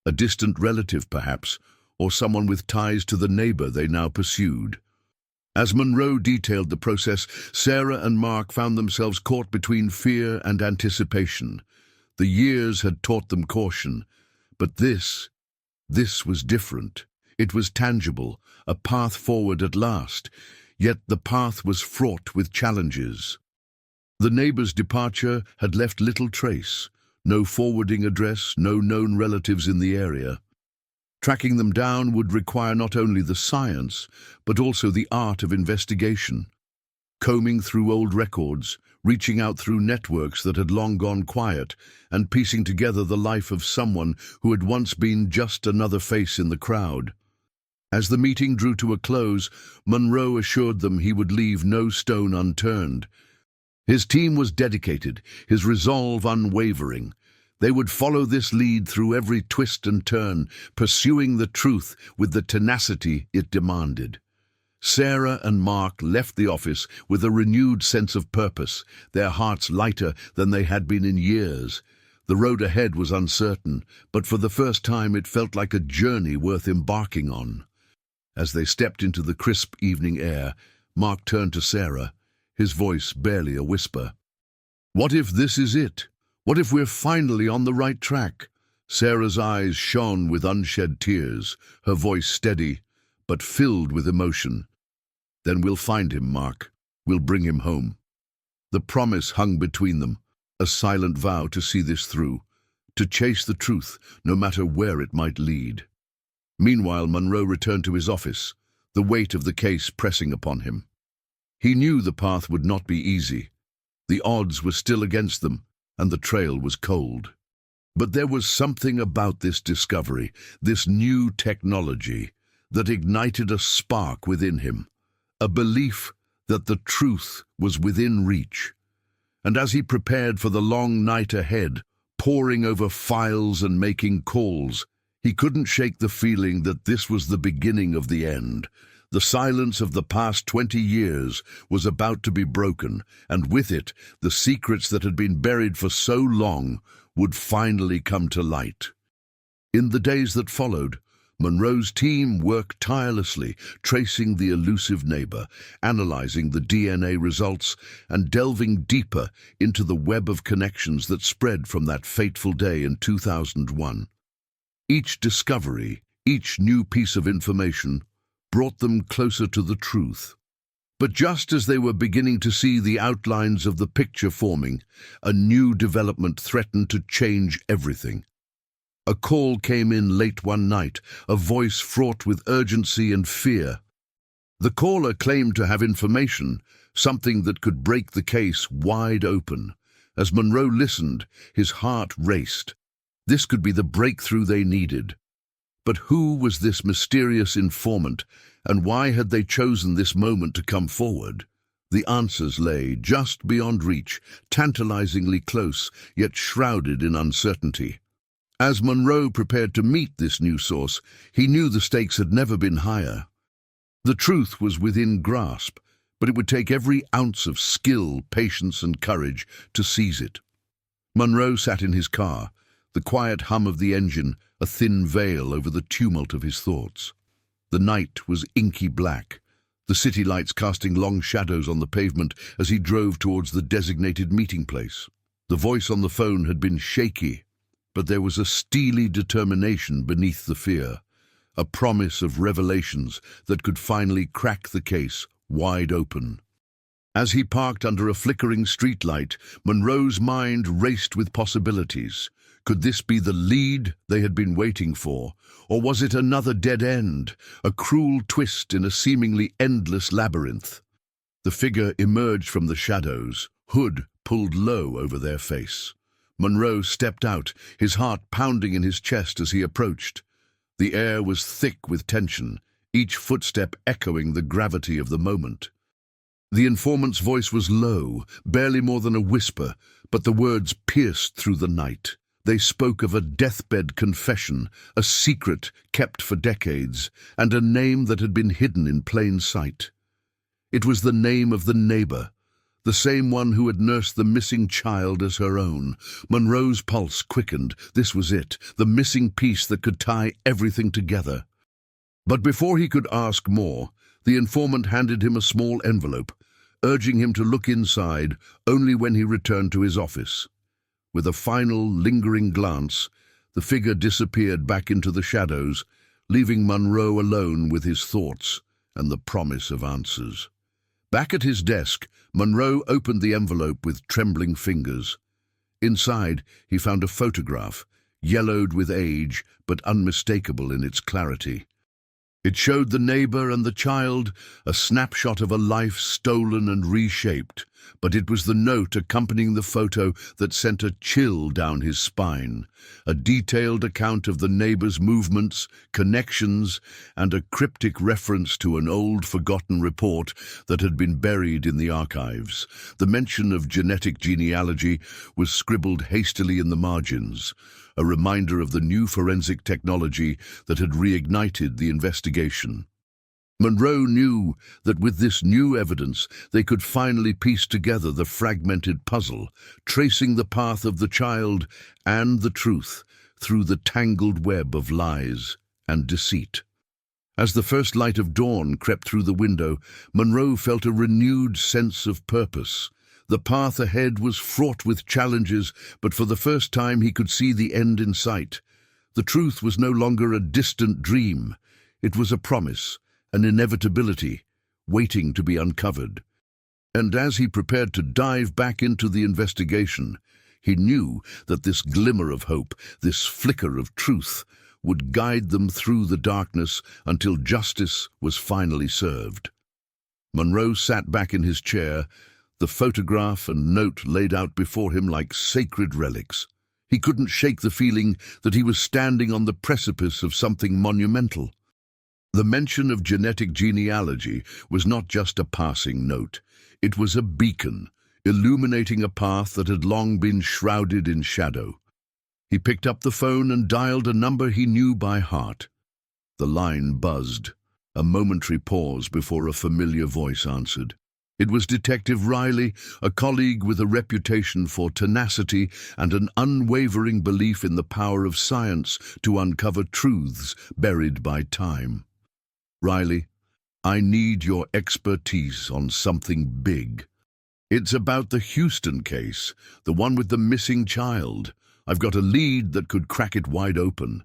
A distant relative, perhaps, or someone with ties to the neighbor they now pursued. As Monroe detailed the process, Sarah and Mark found themselves caught between fear and anticipation. The years had taught them caution, but this was different. It was tangible, a path forward at last, yet the path was fraught with challenges. The neighbor's departure had left little trace, no forwarding address, no known relatives in the area. Tracking them down would require not only the science, but also the art of investigation. Combing through old records, reaching out through networks that had long gone quiet, and piecing together the life of someone who had once been just another face in the crowd. As the meeting drew to a close, Monroe assured them he would leave no stone unturned. His team was dedicated, his resolve unwavering. They would follow this lead through every twist and turn, pursuing the truth with the tenacity it demanded. Sarah and Mark left the office with a renewed sense of purpose, their hearts lighter than they had been in years. The road ahead was uncertain, but for the first time it felt like a journey worth embarking on. As they stepped into the crisp evening air, Mark turned to Sarah, his voice barely a whisper. "What if this is it? What if we're finally on the right track?" Sarah's eyes shone with unshed tears, her voice steady, but filled with emotion. "Then we'll find him, Mark. We'll bring him home." The promise hung between them, a silent vow to see this through, to chase the truth, no matter where it might lead. Meanwhile, Monroe returned to his office, the weight of the case pressing upon him. He knew the path would not be easy. The odds were still against them, and the trail was cold. But there was something about this discovery, this new technology, that ignited a spark within him, a belief that the truth was within reach. And as he prepared for the long night ahead, poring over files and making calls, he couldn't shake the feeling that this was the beginning of the end. The silence of the past 20 years was about to be broken, and with it, the secrets that had been buried for so long would finally come to light. In the days that followed, Monroe's team worked tirelessly, tracing the elusive neighbor, analyzing the DNA results, and delving deeper into the web of connections that spread from that fateful day in 2001. Each discovery, each new piece of information, brought them closer to the truth. But just as they were beginning to see the outlines of the picture forming, a new development threatened to change everything. A call came in late one night, a voice fraught with urgency and fear. The caller claimed to have information, something that could break the case wide open. As Monroe listened, his heart raced. This could be the breakthrough they needed. But who was this mysterious informant, and why had they chosen this moment to come forward? The answers lay just beyond reach, tantalizingly close, yet shrouded in uncertainty. As Monroe prepared to meet this new source, he knew the stakes had never been higher. The truth was within grasp, but it would take every ounce of skill, patience, and courage to seize it. Monroe sat in his car, the quiet hum of the engine a thin veil over the tumult of his thoughts. The night was inky black, the city lights casting long shadows on the pavement as he drove towards the designated meeting place. The voice on the phone had been shaky, but there was a steely determination beneath the fear, a promise of revelations that could finally crack the case wide open. As he parked under a flickering streetlight, Monroe's mind raced with possibilities. Could this be the lead they had been waiting for, or was it another dead end, a cruel twist in a seemingly endless labyrinth? The figure emerged from the shadows, hood pulled low over their face. Monroe stepped out, his heart pounding in his chest as he approached. The air was thick with tension, each footstep echoing the gravity of the moment. The informant's voice was low, barely more than a whisper, but the words pierced through the night. They spoke of a deathbed confession, a secret kept for decades, and a name that had been hidden in plain sight. It was the name of the neighbor, the same one who had nursed the missing child as her own. Monroe's pulse quickened. This was it, the missing piece that could tie everything together. But before he could ask more, the informant handed him a small envelope, urging him to look inside only when he returned to his office. With a final, lingering glance, the figure disappeared back into the shadows, leaving Monroe alone with his thoughts and the promise of answers. Back at his desk, Monroe opened the envelope with trembling fingers. Inside, he found a photograph, yellowed with age but unmistakable in its clarity. It showed the neighbor and the child, a snapshot of a life stolen and reshaped, but it was the note accompanying the photo that sent a chill down his spine, a detailed account of the neighbor's movements, connections, and a cryptic reference to an old forgotten report that had been buried in the archives. The mention of genetic genealogy was scribbled hastily in the margins, a reminder of the new forensic technology that had reignited the investigation. Monroe knew that with this new evidence they could finally piece together the fragmented puzzle, tracing the path of the child and the truth through the tangled web of lies and deceit. As the first light of dawn crept through the window, Monroe felt a renewed sense of purpose. The path ahead was fraught with challenges, but for the first time he could see the end in sight. The truth was no longer a distant dream. It was a promise, an inevitability, waiting to be uncovered. And as he prepared to dive back into the investigation, he knew that this glimmer of hope, this flicker of truth, would guide them through the darkness until justice was finally served. Monroe sat back in his chair, the photograph and note laid out before him like sacred relics. He couldn't shake the feeling that he was standing on the precipice of something monumental. The mention of genetic genealogy was not just a passing note. It was a beacon, illuminating a path that had long been shrouded in shadow. He picked up the phone and dialed a number he knew by heart. The line buzzed, a momentary pause before a familiar voice answered. It was Detective Riley, a colleague with a reputation for tenacity and an unwavering belief in the power of science to uncover truths buried by time. "Riley, I need your expertise on something big. It's about the Houston case, the one with the missing child. I've got a lead that could crack it wide open."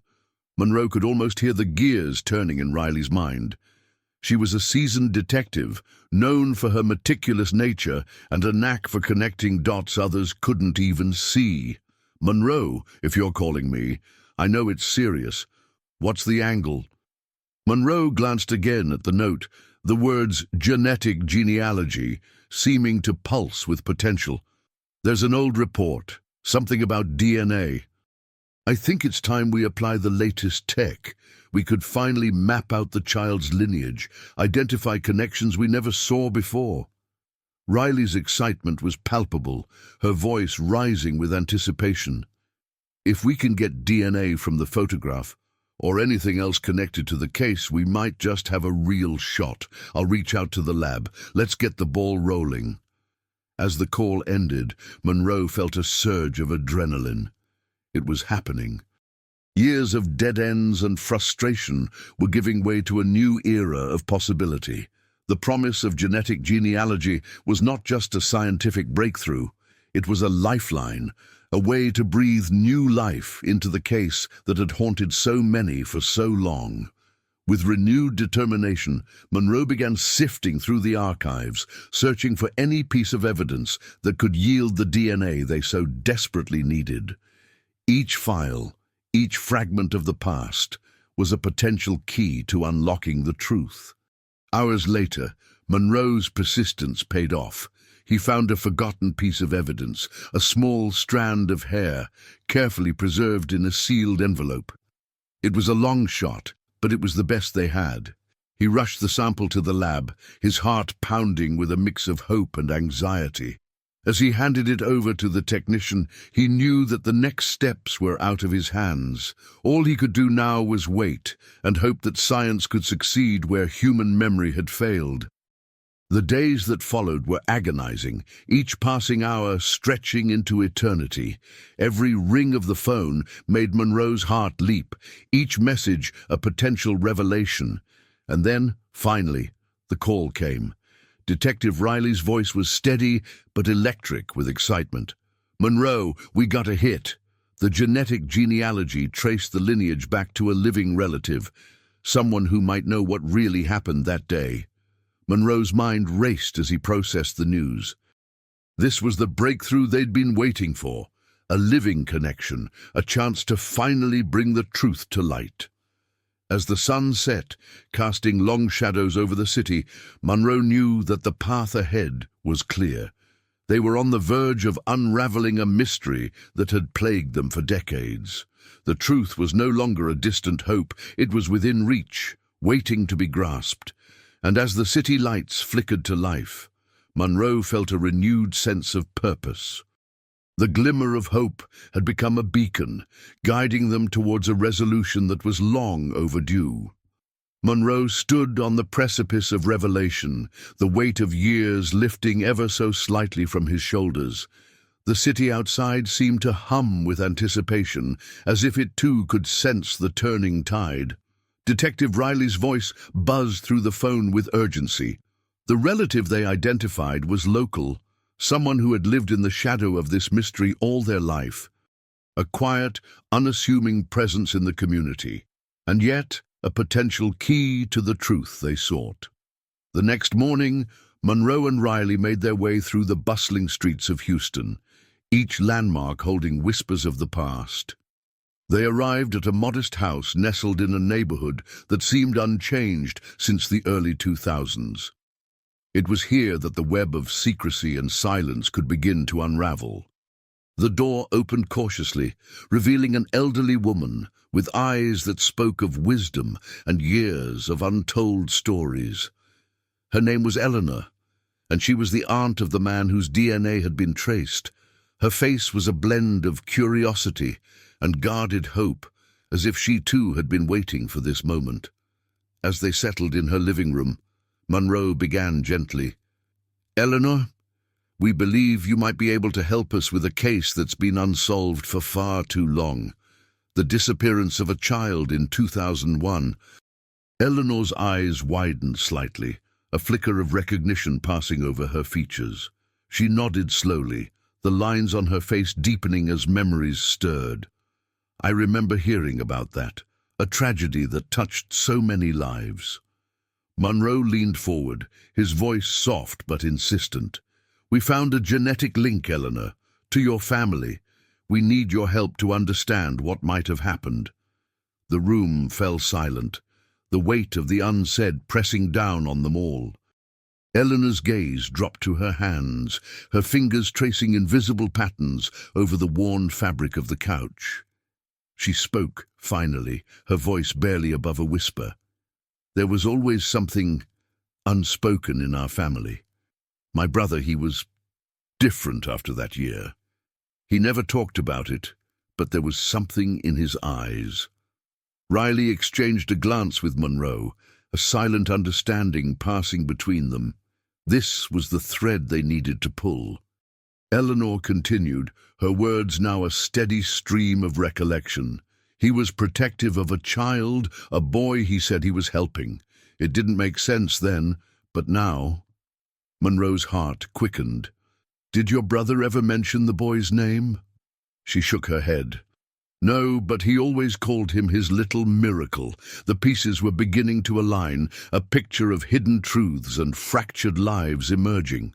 Monroe could almost hear the gears turning in Riley's mind. She was a seasoned detective, known for her meticulous nature and a knack for connecting dots others couldn't even see. "Monroe, if you're calling me, I know it's serious. What's the angle?" Monroe glanced again at the note, the words genetic genealogy seeming to pulse with potential. "There's an old report, something about DNA. I think it's time we apply the latest tech. We could finally map out the child's lineage, identify connections we never saw before." Riley's excitement was palpable, her voice rising with anticipation. "If we can get DNA from the photograph, or anything else connected to the case, we might just have a real shot. I'll reach out to the lab. Let's get the ball rolling." As the call ended, Monroe felt a surge of adrenaline. It was happening. Years of dead ends and frustration were giving way to a new era of possibility. The promise of genetic genealogy was not just a scientific breakthrough. It was a lifeline, a way to breathe new life into the case that had haunted so many for so long. With renewed determination, Monroe began sifting through the archives, searching for any piece of evidence that could yield the DNA they so desperately needed. Each file, each fragment of the past, was a potential key to unlocking the truth. Hours later, Monroe's persistence paid off. He found a forgotten piece of evidence, a small strand of hair, carefully preserved in a sealed envelope. It was a long shot, but it was the best they had. He rushed the sample to the lab, his heart pounding with a mix of hope and anxiety. As he handed it over to the technician, he knew that the next steps were out of his hands. All he could do now was wait and hope that science could succeed where human memory had failed. The days that followed were agonizing, each passing hour stretching into eternity. Every ring of the phone made Monroe's heart leap, each message a potential revelation. And then, finally, the call came. Detective Riley's voice was steady but electric with excitement. "Monroe, we got a hit." The genetic genealogy traced the lineage back to a living relative, someone who might know what really happened that day. Monroe's mind raced as he processed the news. This was the breakthrough they'd been waiting for, a living connection, a chance to finally bring the truth to light. As the sun set, casting long shadows over the city, Monroe knew that the path ahead was clear. They were on the verge of unraveling a mystery that had plagued them for decades. The truth was no longer a distant hope, it was within reach, waiting to be grasped. And as the city lights flickered to life, Monroe felt a renewed sense of purpose. The glimmer of hope had become a beacon, guiding them towards a resolution that was long overdue. Monroe stood on the precipice of revelation, the weight of years lifting ever so slightly from his shoulders. The city outside seemed to hum with anticipation, as if it too could sense the turning tide. Detective Riley's voice buzzed through the phone with urgency. The relative they identified was local, someone who had lived in the shadow of this mystery all their life. A quiet, unassuming presence in the community, and yet a potential key to the truth they sought. The next morning, Monroe and Riley made their way through the bustling streets of Houston, each landmark holding whispers of the past. They arrived at a modest house nestled in a neighborhood that seemed unchanged since the early 2000s. It was here that the web of secrecy and silence could begin to unravel. The door opened cautiously, revealing an elderly woman with eyes that spoke of wisdom and years of untold stories. Her name was Eleanor, and she was the aunt of the man whose DNA had been traced. Her face was a blend of curiosity and guarded hope, as if she too had been waiting for this moment. As they settled in her living room, Monroe began gently. "Eleanor, we believe you might be able to help us with a case that's been unsolved for far too long. The disappearance of a child in 2001. Eleanor's eyes widened slightly, a flicker of recognition passing over her features. She nodded slowly, the lines on her face deepening as memories stirred. "I remember hearing about that, a tragedy that touched so many lives." Monroe leaned forward, his voice soft but insistent. "We found a genetic link, Eleanor, to your family. We need your help to understand what might have happened." The room fell silent, the weight of the unsaid pressing down on them all. Eleanor's gaze dropped to her hands, her fingers tracing invisible patterns over the worn fabric of the couch. She spoke, finally, her voice barely above a whisper. "There was always something unspoken in our family. My brother, he was different after that year. He never talked about it, but there was something in his eyes." Riley exchanged a glance with Monroe, a silent understanding passing between them. This was the thread they needed to pull. Eleanor continued, her words now a steady stream of recollection. "He was protective of a child, a boy he said he was helping. It didn't make sense then, but now—" Monroe's heart quickened. "Did your brother ever mention the boy's name?" She shook her head. "No, but he always called him his little miracle." The pieces were beginning to align, a picture of hidden truths and fractured lives emerging.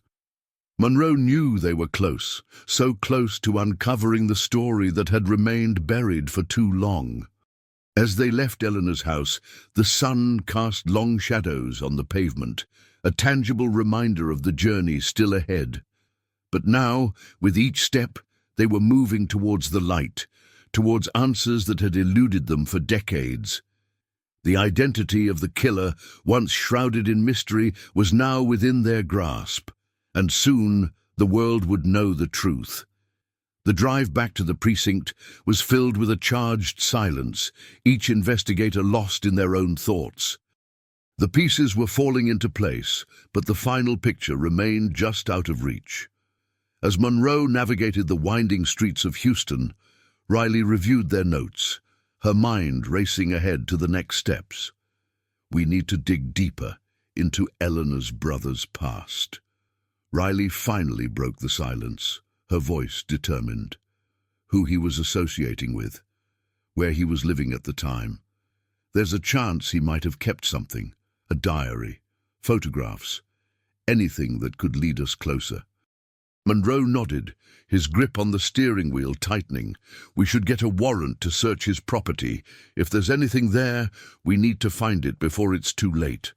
Monroe knew they were close, so close to uncovering the story that had remained buried for too long. As they left Eleanor's house, the sun cast long shadows on the pavement, a tangible reminder of the journey still ahead. But now, with each step, they were moving towards the light, towards answers that had eluded them for decades. The identity of the killer, once shrouded in mystery, was now within their grasp, and soon the world would know the truth. The drive back to the precinct was filled with a charged silence, each investigator lost in their own thoughts. The pieces were falling into place, but the final picture remained just out of reach. As Monroe navigated the winding streets of Houston, Riley reviewed their notes, her mind racing ahead to the next steps. "We need to dig deeper into Eleanor's brother's past." Riley finally broke the silence, her voice determined. Who he was associating with, where he was living at the time. There's a chance he might have kept something, a diary, photographs, anything that could lead us closer. Monroe nodded, his grip on the steering wheel tightening. "We should get a warrant to search his property. If there's anything there, we need to find it before it's too late."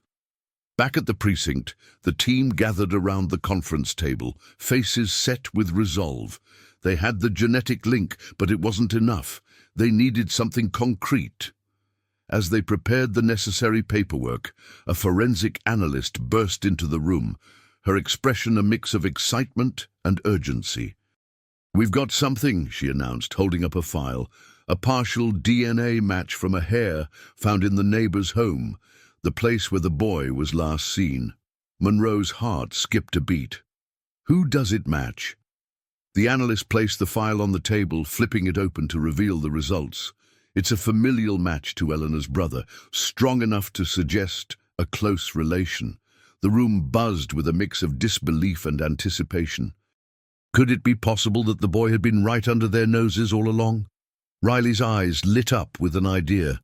Back at the precinct, the team gathered around the conference table, faces set with resolve. They had the genetic link, but it wasn't enough. They needed something concrete. As they prepared the necessary paperwork, a forensic analyst burst into the room, her expression a mix of excitement and urgency. "We've got something," she announced, holding up a file. "A partial DNA match from a hair found in the neighbor's home, the place where the boy was last seen." Monroe's heart skipped a beat. "Who does it match?" The analyst placed the file on the table, flipping it open to reveal the results. "It's a familial match to Eleanor's brother, strong enough to suggest a close relation." The room buzzed with a mix of disbelief and anticipation. Could it be possible that the boy had been right under their noses all along? Riley's eyes lit up with an idea.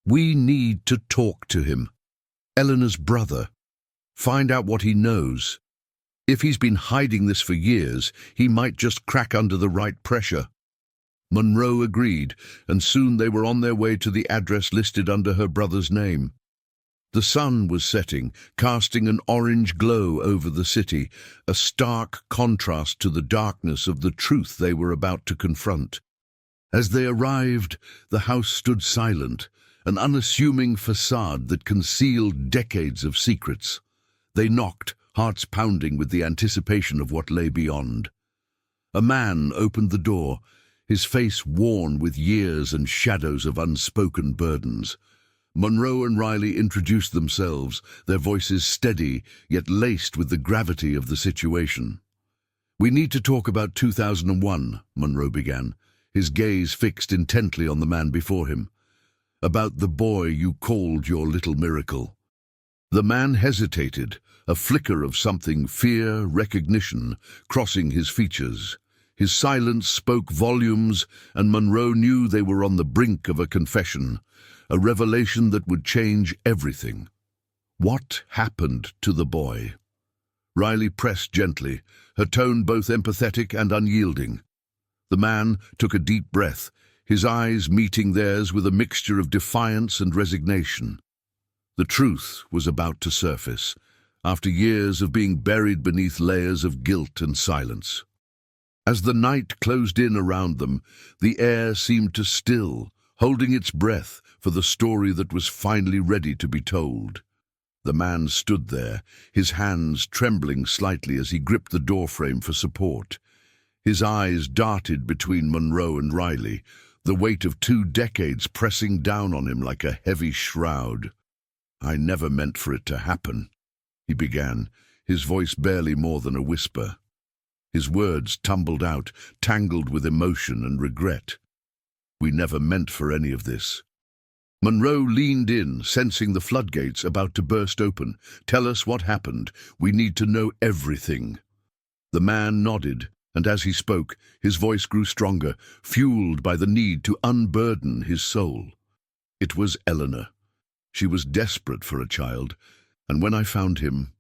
"We need to talk to him. Eleanor's brother. Find out what he knows. If he's been hiding this for years, he might just crack under the right pressure." Monroe agreed, and soon they were on their way to the address listed under her brother's name. The sun was setting, casting an orange glow over the city, a stark contrast to the darkness of the truth they were about to confront. As they arrived, the house stood silent, an unassuming facade that concealed decades of secrets. They knocked, hearts pounding with the anticipation of what lay beyond. A man opened the door, his face worn with years and shadows of unspoken burdens. Monroe and Riley introduced themselves, their voices steady, yet laced with the gravity of the situation. "We need to talk about 2001, Monroe began, his gaze fixed intently on the man before him. "About the boy you called your little miracle." The man hesitated, a flicker of something, fear, recognition, crossing his features. His silence spoke volumes, and Monroe knew they were on the brink of a confession, a revelation that would change everything. What happened to the boy? Riley pressed gently, her tone both empathetic and unyielding. The man took a deep breath, his eyes meeting theirs with a mixture of defiance and resignation. The truth was about to surface, after years of being buried beneath layers of guilt and silence. As the night closed in around them, the air seemed to still, holding its breath for the story that was finally ready to be told. The man stood there, his hands trembling slightly as he gripped the doorframe for support. His eyes darted between Monroe and Riley, the weight of 2 decades pressing down on him like a heavy shroud. "I never meant for it to happen," he began, his voice barely more than a whisper. His words tumbled out, tangled with emotion and regret. "We never meant for any of this." Monroe leaned in, sensing the floodgates about to burst open. "Tell us what happened. We need to know everything." The man nodded, and as he spoke, his voice grew stronger, fueled by the need to unburden his soul. "It was Eleanor. She was desperate for a child, and when I found him—"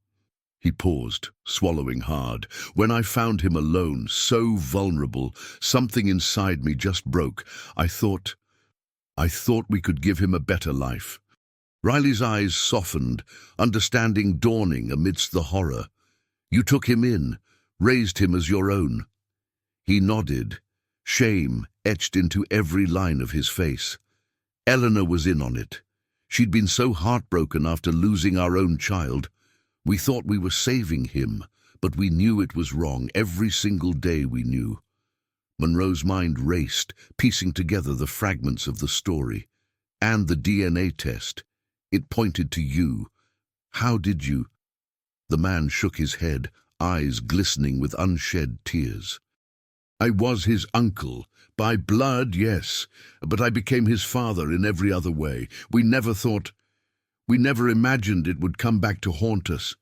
He paused, swallowing hard. "When I found him alone, so vulnerable, something inside me just broke. I thought we could give him a better life." Riley's eyes softened, understanding dawning amidst the horror. "You took him in, raised him as your own." He nodded, shame etched into every line of his face. "Eleanor was in on it. She'd been so heartbroken after losing our own child. We thought we were saving him, but we knew it was wrong. Every single day we knew." Monroe's mind raced, piecing together the fragments of the story. "And the DNA test. It pointed to you. How did you—" The man shook his head, eyes glistening with unshed tears. "I was his uncle. By blood, yes, but I became his father in every other way. We never imagined it would come back to haunt us."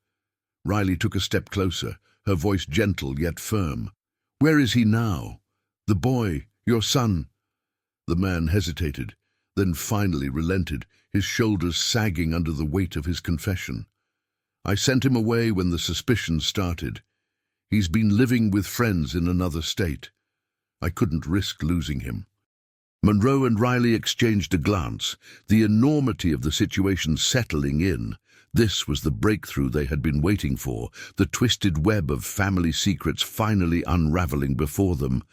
Riley took a step closer, her voice gentle yet firm. "Where is he now? The boy, your son?" The man hesitated, then finally relented, his shoulders sagging under the weight of his confession. "I sent him away when the suspicion started. He's been living with friends in another state. I couldn't risk losing him." Monroe and Riley exchanged a glance, the enormity of the situation settling in. This was the breakthrough they had been waiting for, the twisted web of family secrets finally unraveling before them.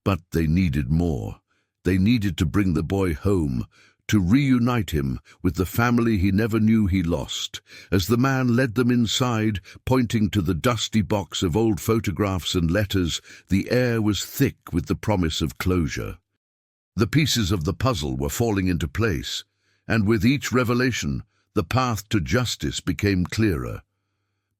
But they needed more. They needed to bring the boy home, to reunite him with the family he never knew he lost. As the man led them inside, pointing to the dusty box of old photographs and letters, the air was thick with the promise of closure. The pieces of the puzzle were falling into place, and with each revelation, the path to justice became clearer.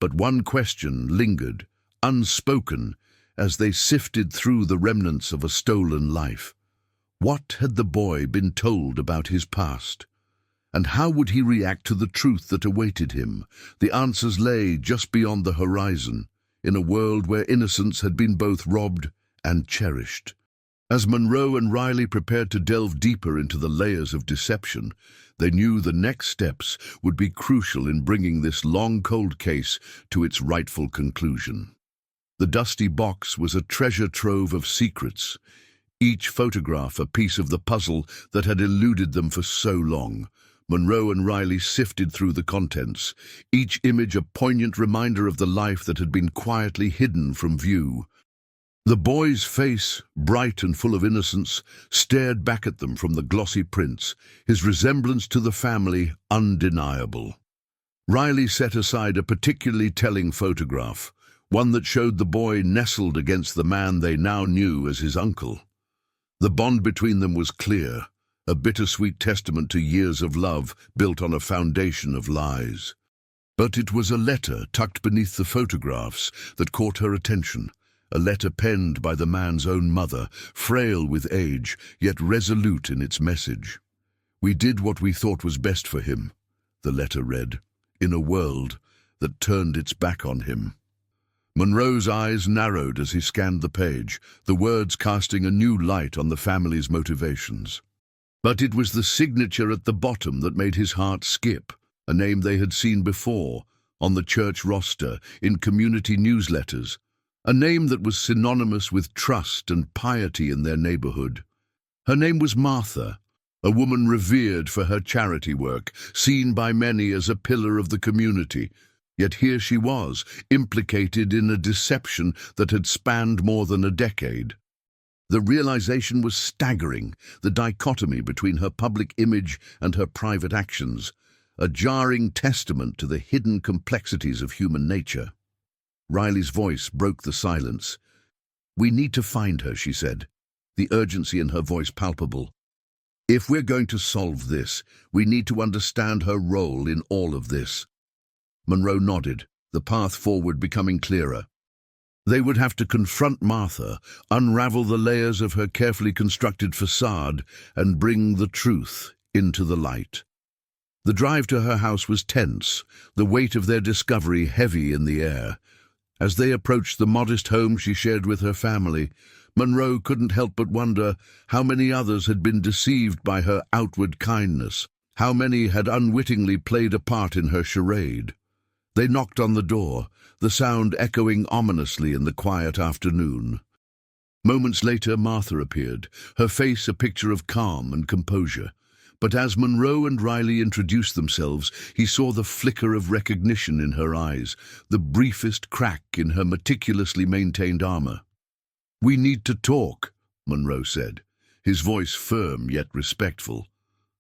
But one question lingered, unspoken, as they sifted through the remnants of a stolen life. What had the boy been told about his past? And how would he react to the truth that awaited him? The answers lay just beyond the horizon, in a world where innocence had been both robbed and cherished. As Monroe and Riley prepared to delve deeper into the layers of deception, they knew the next steps would be crucial in bringing this long cold case to its rightful conclusion. The dusty box was a treasure trove of secrets, each photograph a piece of the puzzle that had eluded them for so long. Monroe and Riley sifted through the contents, each image a poignant reminder of the life that had been quietly hidden from view. The boy's face, bright and full of innocence, stared back at them from the glossy prints, his resemblance to the family undeniable. Riley set aside a particularly telling photograph, one that showed the boy nestled against the man they now knew as his uncle. The bond between them was clear, a bittersweet testament to years of love built on a foundation of lies. But it was a letter tucked beneath the photographs that caught her attention, a letter penned by the man's own mother, frail with age, yet resolute in its message. "We did what we thought was best for him," the letter read, "in a world that turned its back on him." Monroe's eyes narrowed as he scanned the page, the words casting a new light on the family's motivations. But it was the signature at the bottom that made his heart skip, a name they had seen before, on the church roster, in community newsletters, a name that was synonymous with trust and piety in their neighborhood. Her name was Martha, a woman revered for her charity work, seen by many as a pillar of the community. Yet here she was, implicated in a deception that had spanned more than a decade. The realization was staggering, the dichotomy between her public image and her private actions, a jarring testament to the hidden complexities of human nature. Riley's voice broke the silence. "We need to find her," she said, the urgency in her voice palpable. "If we're going to solve this, we need to understand her role in all of this." Monroe nodded, the path forward becoming clearer. They would have to confront Martha, unravel the layers of her carefully constructed facade, and bring the truth into the light. The drive to her house was tense, the weight of their discovery heavy in the air. As they approached the modest home she shared with her family, Monroe couldn't help but wonder how many others had been deceived by her outward kindness, how many had unwittingly played a part in her charade. They knocked on the door, the sound echoing ominously in the quiet afternoon. Moments later, Martha appeared, her face a picture of calm and composure. But as Monroe and Riley introduced themselves, he saw the flicker of recognition in her eyes, the briefest crack in her meticulously maintained armor. "We need to talk," Monroe said, his voice firm yet respectful.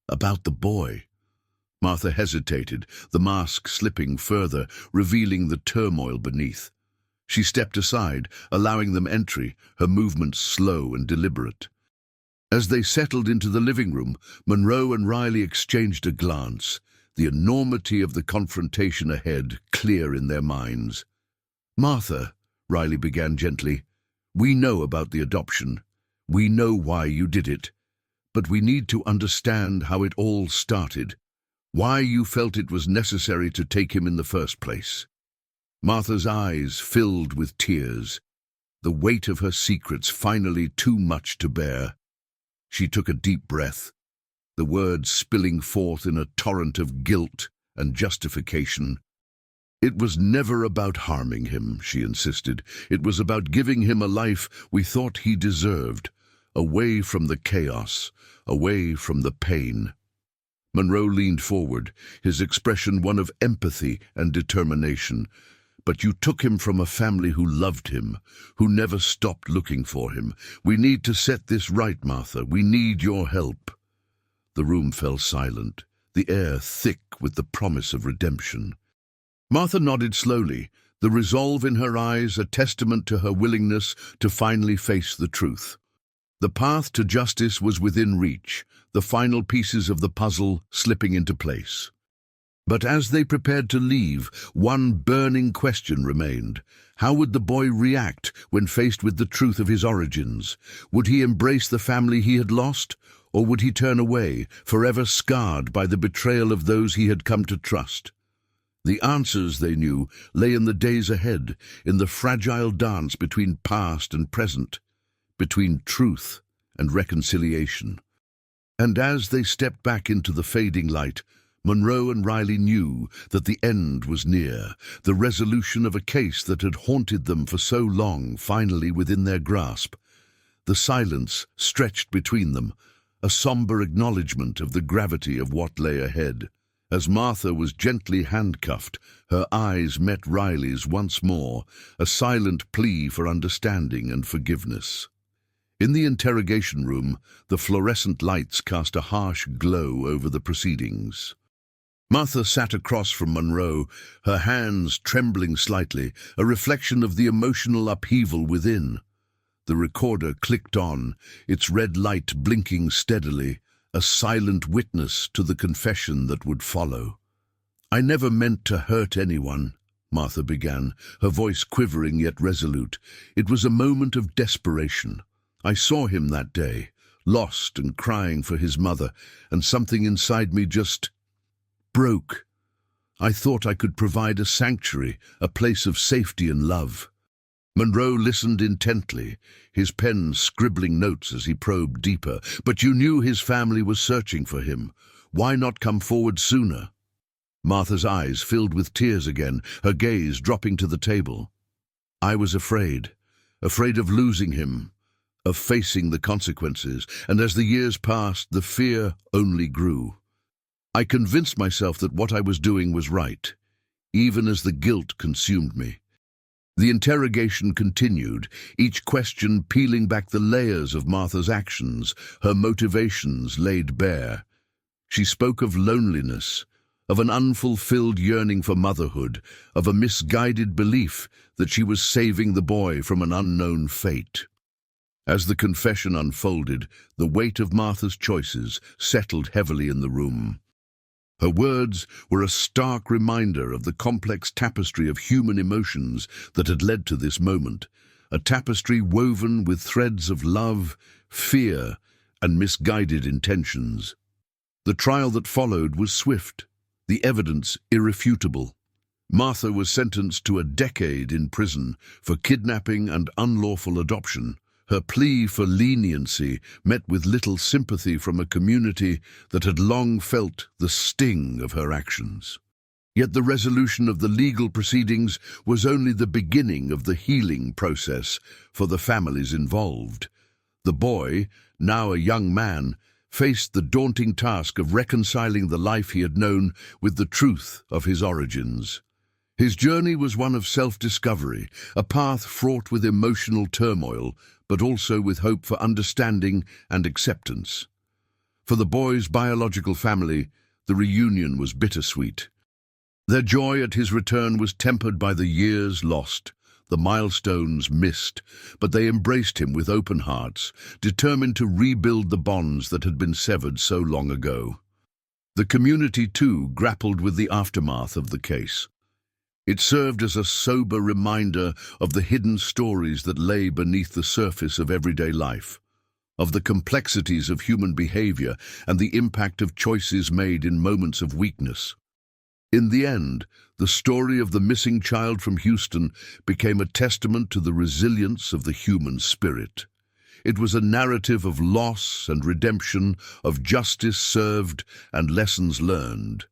"About the boy." Martha hesitated, the mask slipping further, revealing the turmoil beneath. She stepped aside, allowing them entry, her movements slow and deliberate. As they settled into the living room, Monroe and Riley exchanged a glance, the enormity of the confrontation ahead clear in their minds. "Martha," Riley began gently, "we know about the adoption. We know why you did it. But we need to understand how it all started, why you felt it was necessary to take him in the first place." Martha's eyes filled with tears, the weight of her secrets finally too much to bear. She took a deep breath, the words spilling forth in a torrent of guilt and justification. "It was never about harming him," she insisted. "It was about giving him a life we thought he deserved, away from the chaos, away from the pain." Monroe leaned forward, his expression one of empathy and determination. "But you took him from a family who loved him, who never stopped looking for him. We need to set this right, Martha. We need your help." The room fell silent, the air thick with the promise of redemption. Martha nodded slowly, the resolve in her eyes a testament to her willingness to finally face the truth. The path to justice was within reach, the final pieces of the puzzle slipping into place. But as they prepared to leave, one burning question remained. How would the boy react when faced with the truth of his origins? Would he embrace the family he had lost, or would he turn away, forever scarred by the betrayal of those he had come to trust? The answers, they knew, lay in the days ahead, in the fragile dance between past and present, between truth and reconciliation. And as they stepped back into the fading light, Monroe and Riley knew that the end was near, the resolution of a case that had haunted them for so long finally within their grasp. The silence stretched between them, a somber acknowledgement of the gravity of what lay ahead. As Martha was gently handcuffed, her eyes met Riley's once more, a silent plea for understanding and forgiveness. In the interrogation room, the fluorescent lights cast a harsh glow over the proceedings. Martha sat across from Monroe, her hands trembling slightly, a reflection of the emotional upheaval within. The recorder clicked on, its red light blinking steadily, a silent witness to the confession that would follow. "I never meant to hurt anyone," Martha began, her voice quivering yet resolute. "It was a moment of desperation. I saw him that day, lost and crying for his mother, and something inside me just broke. I thought I could provide a sanctuary, a place of safety and love." Monroe listened intently, his pen scribbling notes as he probed deeper. "But you knew his family was searching for him. Why not come forward sooner?" Martha's eyes filled with tears again, her gaze dropping to the table. "I was afraid of losing him, of facing the consequences, and as the years passed, the fear only grew. I convinced myself that what I was doing was right, even as the guilt consumed me." The interrogation continued, each question peeling back the layers of Martha's actions, her motivations laid bare. She spoke of loneliness, of an unfulfilled yearning for motherhood, of a misguided belief that she was saving the boy from an unknown fate. As the confession unfolded, the weight of Martha's choices settled heavily in the room. Her words were a stark reminder of the complex tapestry of human emotions that had led to this moment, a tapestry woven with threads of love, fear, and misguided intentions. The trial that followed was swift, the evidence irrefutable. Martha was sentenced to a decade in prison for kidnapping and unlawful adoption. Her plea for leniency met with little sympathy from a community that had long felt the sting of her actions. Yet the resolution of the legal proceedings was only the beginning of the healing process for the families involved. The boy, now a young man, faced the daunting task of reconciling the life he had known with the truth of his origins. His journey was one of self-discovery, a path fraught with emotional turmoil, but also with hope for understanding and acceptance. For the boy's biological family, the reunion was bittersweet. Their joy at his return was tempered by the years lost, the milestones missed, but they embraced him with open hearts, determined to rebuild the bonds that had been severed so long ago. The community, too, grappled with the aftermath of the case. It served as a sober reminder of the hidden stories that lay beneath the surface of everyday life, of the complexities of human behavior and the impact of choices made in moments of weakness. In the end, the story of the missing child from Houston became a testament to the resilience of the human spirit. It was a narrative of loss and redemption, of justice served and lessons learned.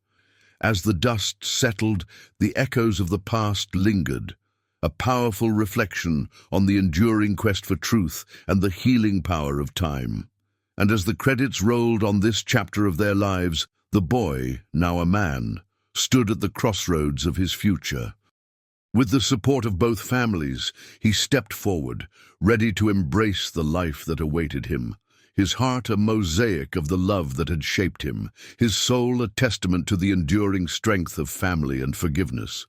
As the dust settled, the echoes of the past lingered, a powerful reflection on the enduring quest for truth and the healing power of time. And as the credits rolled on this chapter of their lives, the boy, now a man, stood at the crossroads of his future. With the support of both families, he stepped forward, ready to embrace the life that awaited him. His heart a mosaic of the love that had shaped him, his soul a testament to the enduring strength of family and forgiveness.